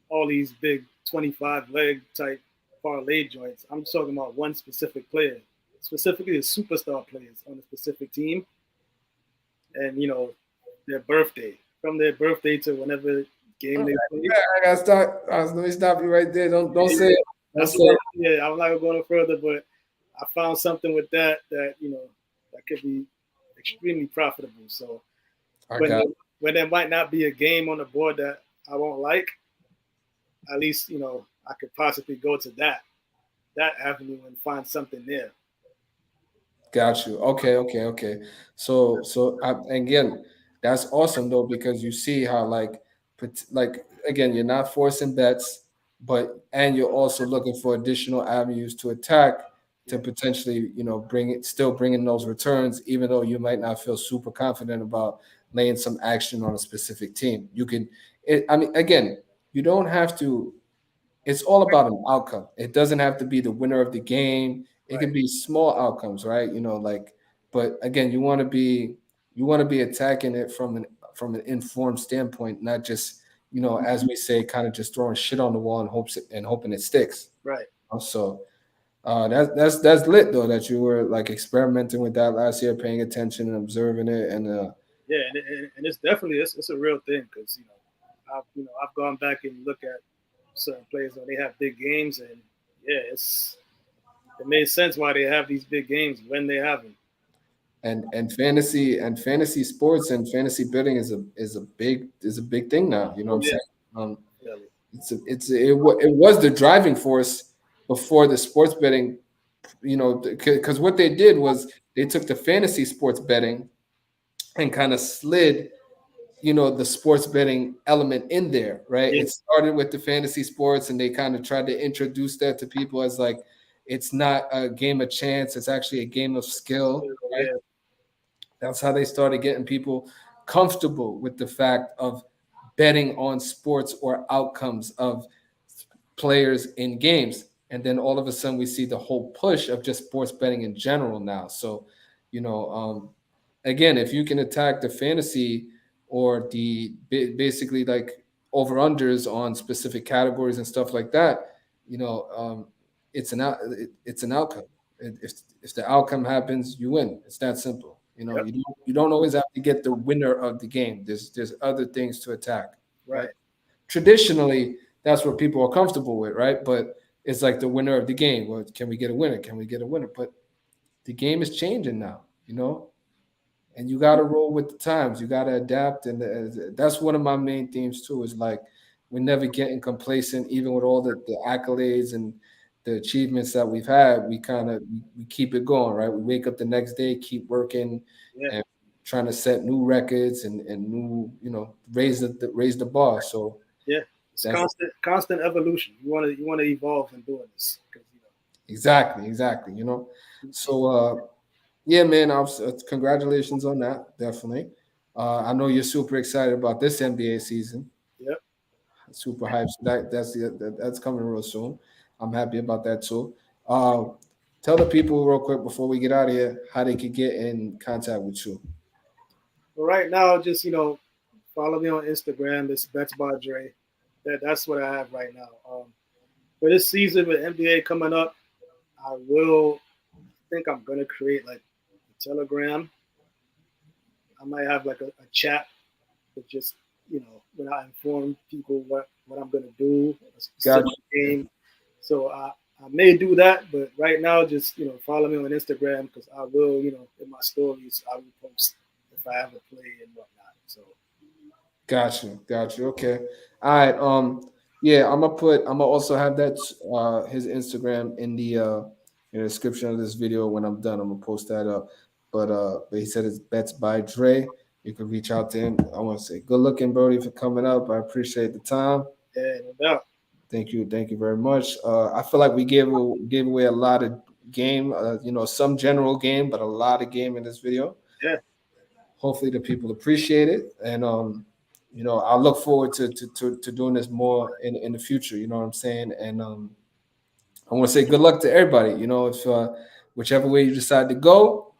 all these big 25 leg type parlay joints. I'm just talking about one specific player, specifically the superstar players on a specific team, and their birthday, from their birthday to whenever game they play. I gotta stop. Let me stop you right there. Don't say it. Don't That's say what, it. yeah. I'm not gonna go no further, but I found something with that that could be extremely profitable. So I when got there, when there might not be a game on the board that I won't like, at least I could possibly go to that avenue and find something there. Got you. Okay, okay, okay. Again, that's awesome though because you see how like again, you're not forcing bets, but and you're also looking for additional avenues to attack to Yeah, potentially bring it still bringing those returns, even though you might not feel super confident about laying some action on a specific team. You can, I mean, again, you don't have to. It's all about an outcome. It doesn't have to be the winner of the game. It right. can be small outcomes, right? But again, you want to be attacking it from an informed standpoint, not just as we say, kind of just throwing shit on the wall and hoping it sticks. Right. So that's lit though that you were like experimenting with that last year, paying attention and observing it, and Yeah, and it's definitely it's a real thing because I've gone back and look at certain players when they have big games, and yeah, it made sense why they have these big games when they have them. and fantasy sports and fantasy betting is a big thing now. You know what Oh I'm yeah, saying? really. It was the driving force before the sports betting. Because what they did was they took the fantasy sports betting and kind of slid the sports betting element in there, right? Yeah, It started with the fantasy sports, and they kind of tried to introduce that to people as like it's not a game of chance; it's actually a game of skill, right? yeah, That's how they started getting people comfortable with the fact of betting on sports or outcomes of players in games. And then all of a sudden, we see the whole push of just sports betting in general now. So, you know, um, again, if you can attack the fantasy or basically like over unders on specific categories and stuff like that, you know, um, it's an outcome. If the outcome happens, you win. It's that simple. yep, You don't always have to get the winner of the game. There's other things to attack, right? right, Traditionally, that's what people are comfortable with, right? But it's like the winner of the game. Well, can we get a winner? Can we get a winner? But the game is changing now, and you got to roll with the times. You got to adapt, and that's one of my main themes too. Is like we're never getting complacent, even with all the accolades and the achievements that we've had. We keep it going, right? We wake up the next day, keep working, yeah, and trying to set new records and new, raise the bar. So yeah. It's that's constant evolution. You want to evolve in doing this because exactly. So yeah, man, congratulations on that. Definitely. I know you're super excited about this NBA season. yep. Super hyped. So that's coming real soon. I'm happy about that too. Tell the people real quick before we get out of here how they could get in contact with you. But right now, just follow me on Instagram. It's Bets by Dre. That's what I have right now. For this season with NBA coming up, I will think I'm gonna create like a Telegram. I might have like a chat with just when I inform people what I'm gonna do, a Got specific you. game. So I may do that, but right now just follow me on Instagram because I will in my stories I will post if I have a play and whatnot. So Got you. Okay. All right. Yeah, I'm gonna also have that his Instagram in the description of this video when I'm done. I'm gonna post that up. But he said it's bets by Dre. you can reach out to him. I want to say good looking, Brody, for coming up. I appreciate the time. Yeah, no doubt. Thank you very much. I feel like we gave away a lot of game, some general game, but a lot of game in this video. Yeah. Hopefully, the people appreciate it, and I look forward to doing this more in the future. You know what I'm saying? And I want to say good luck to everybody. If whichever way you decide to go,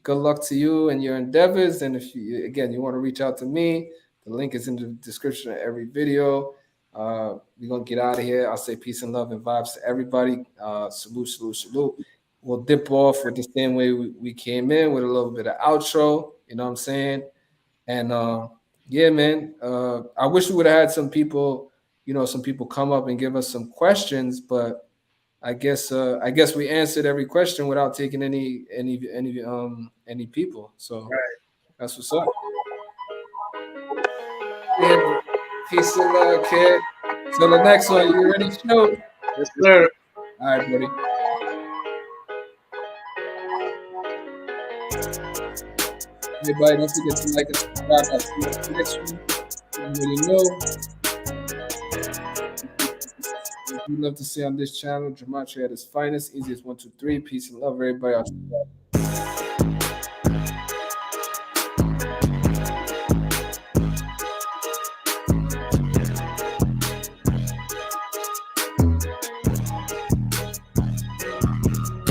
good luck to you and your endeavors. And if you want to reach out to me, the link is in the description of every video. We're gonna get out of here. I'll say peace and love and vibes to everybody. Salute, salute, salute. We'll dip off with the same way we came in, with a little bit of outro. You know what I'm saying? And yeah, man. I wish we would have had some people, some people come up and give us some questions, but I guess we answered every question without taking any people. So Right. that's what's up. Yeah, peace and love, kid. So the next one, you ready, show? Yes, sir. All right, buddy. Everybody, don't forget to like and subscribe. I'll see you on the next one. You already know. We love to see on this channel, Gematria at its finest. Easiest 1, 2, 3. Peace and love, everybody.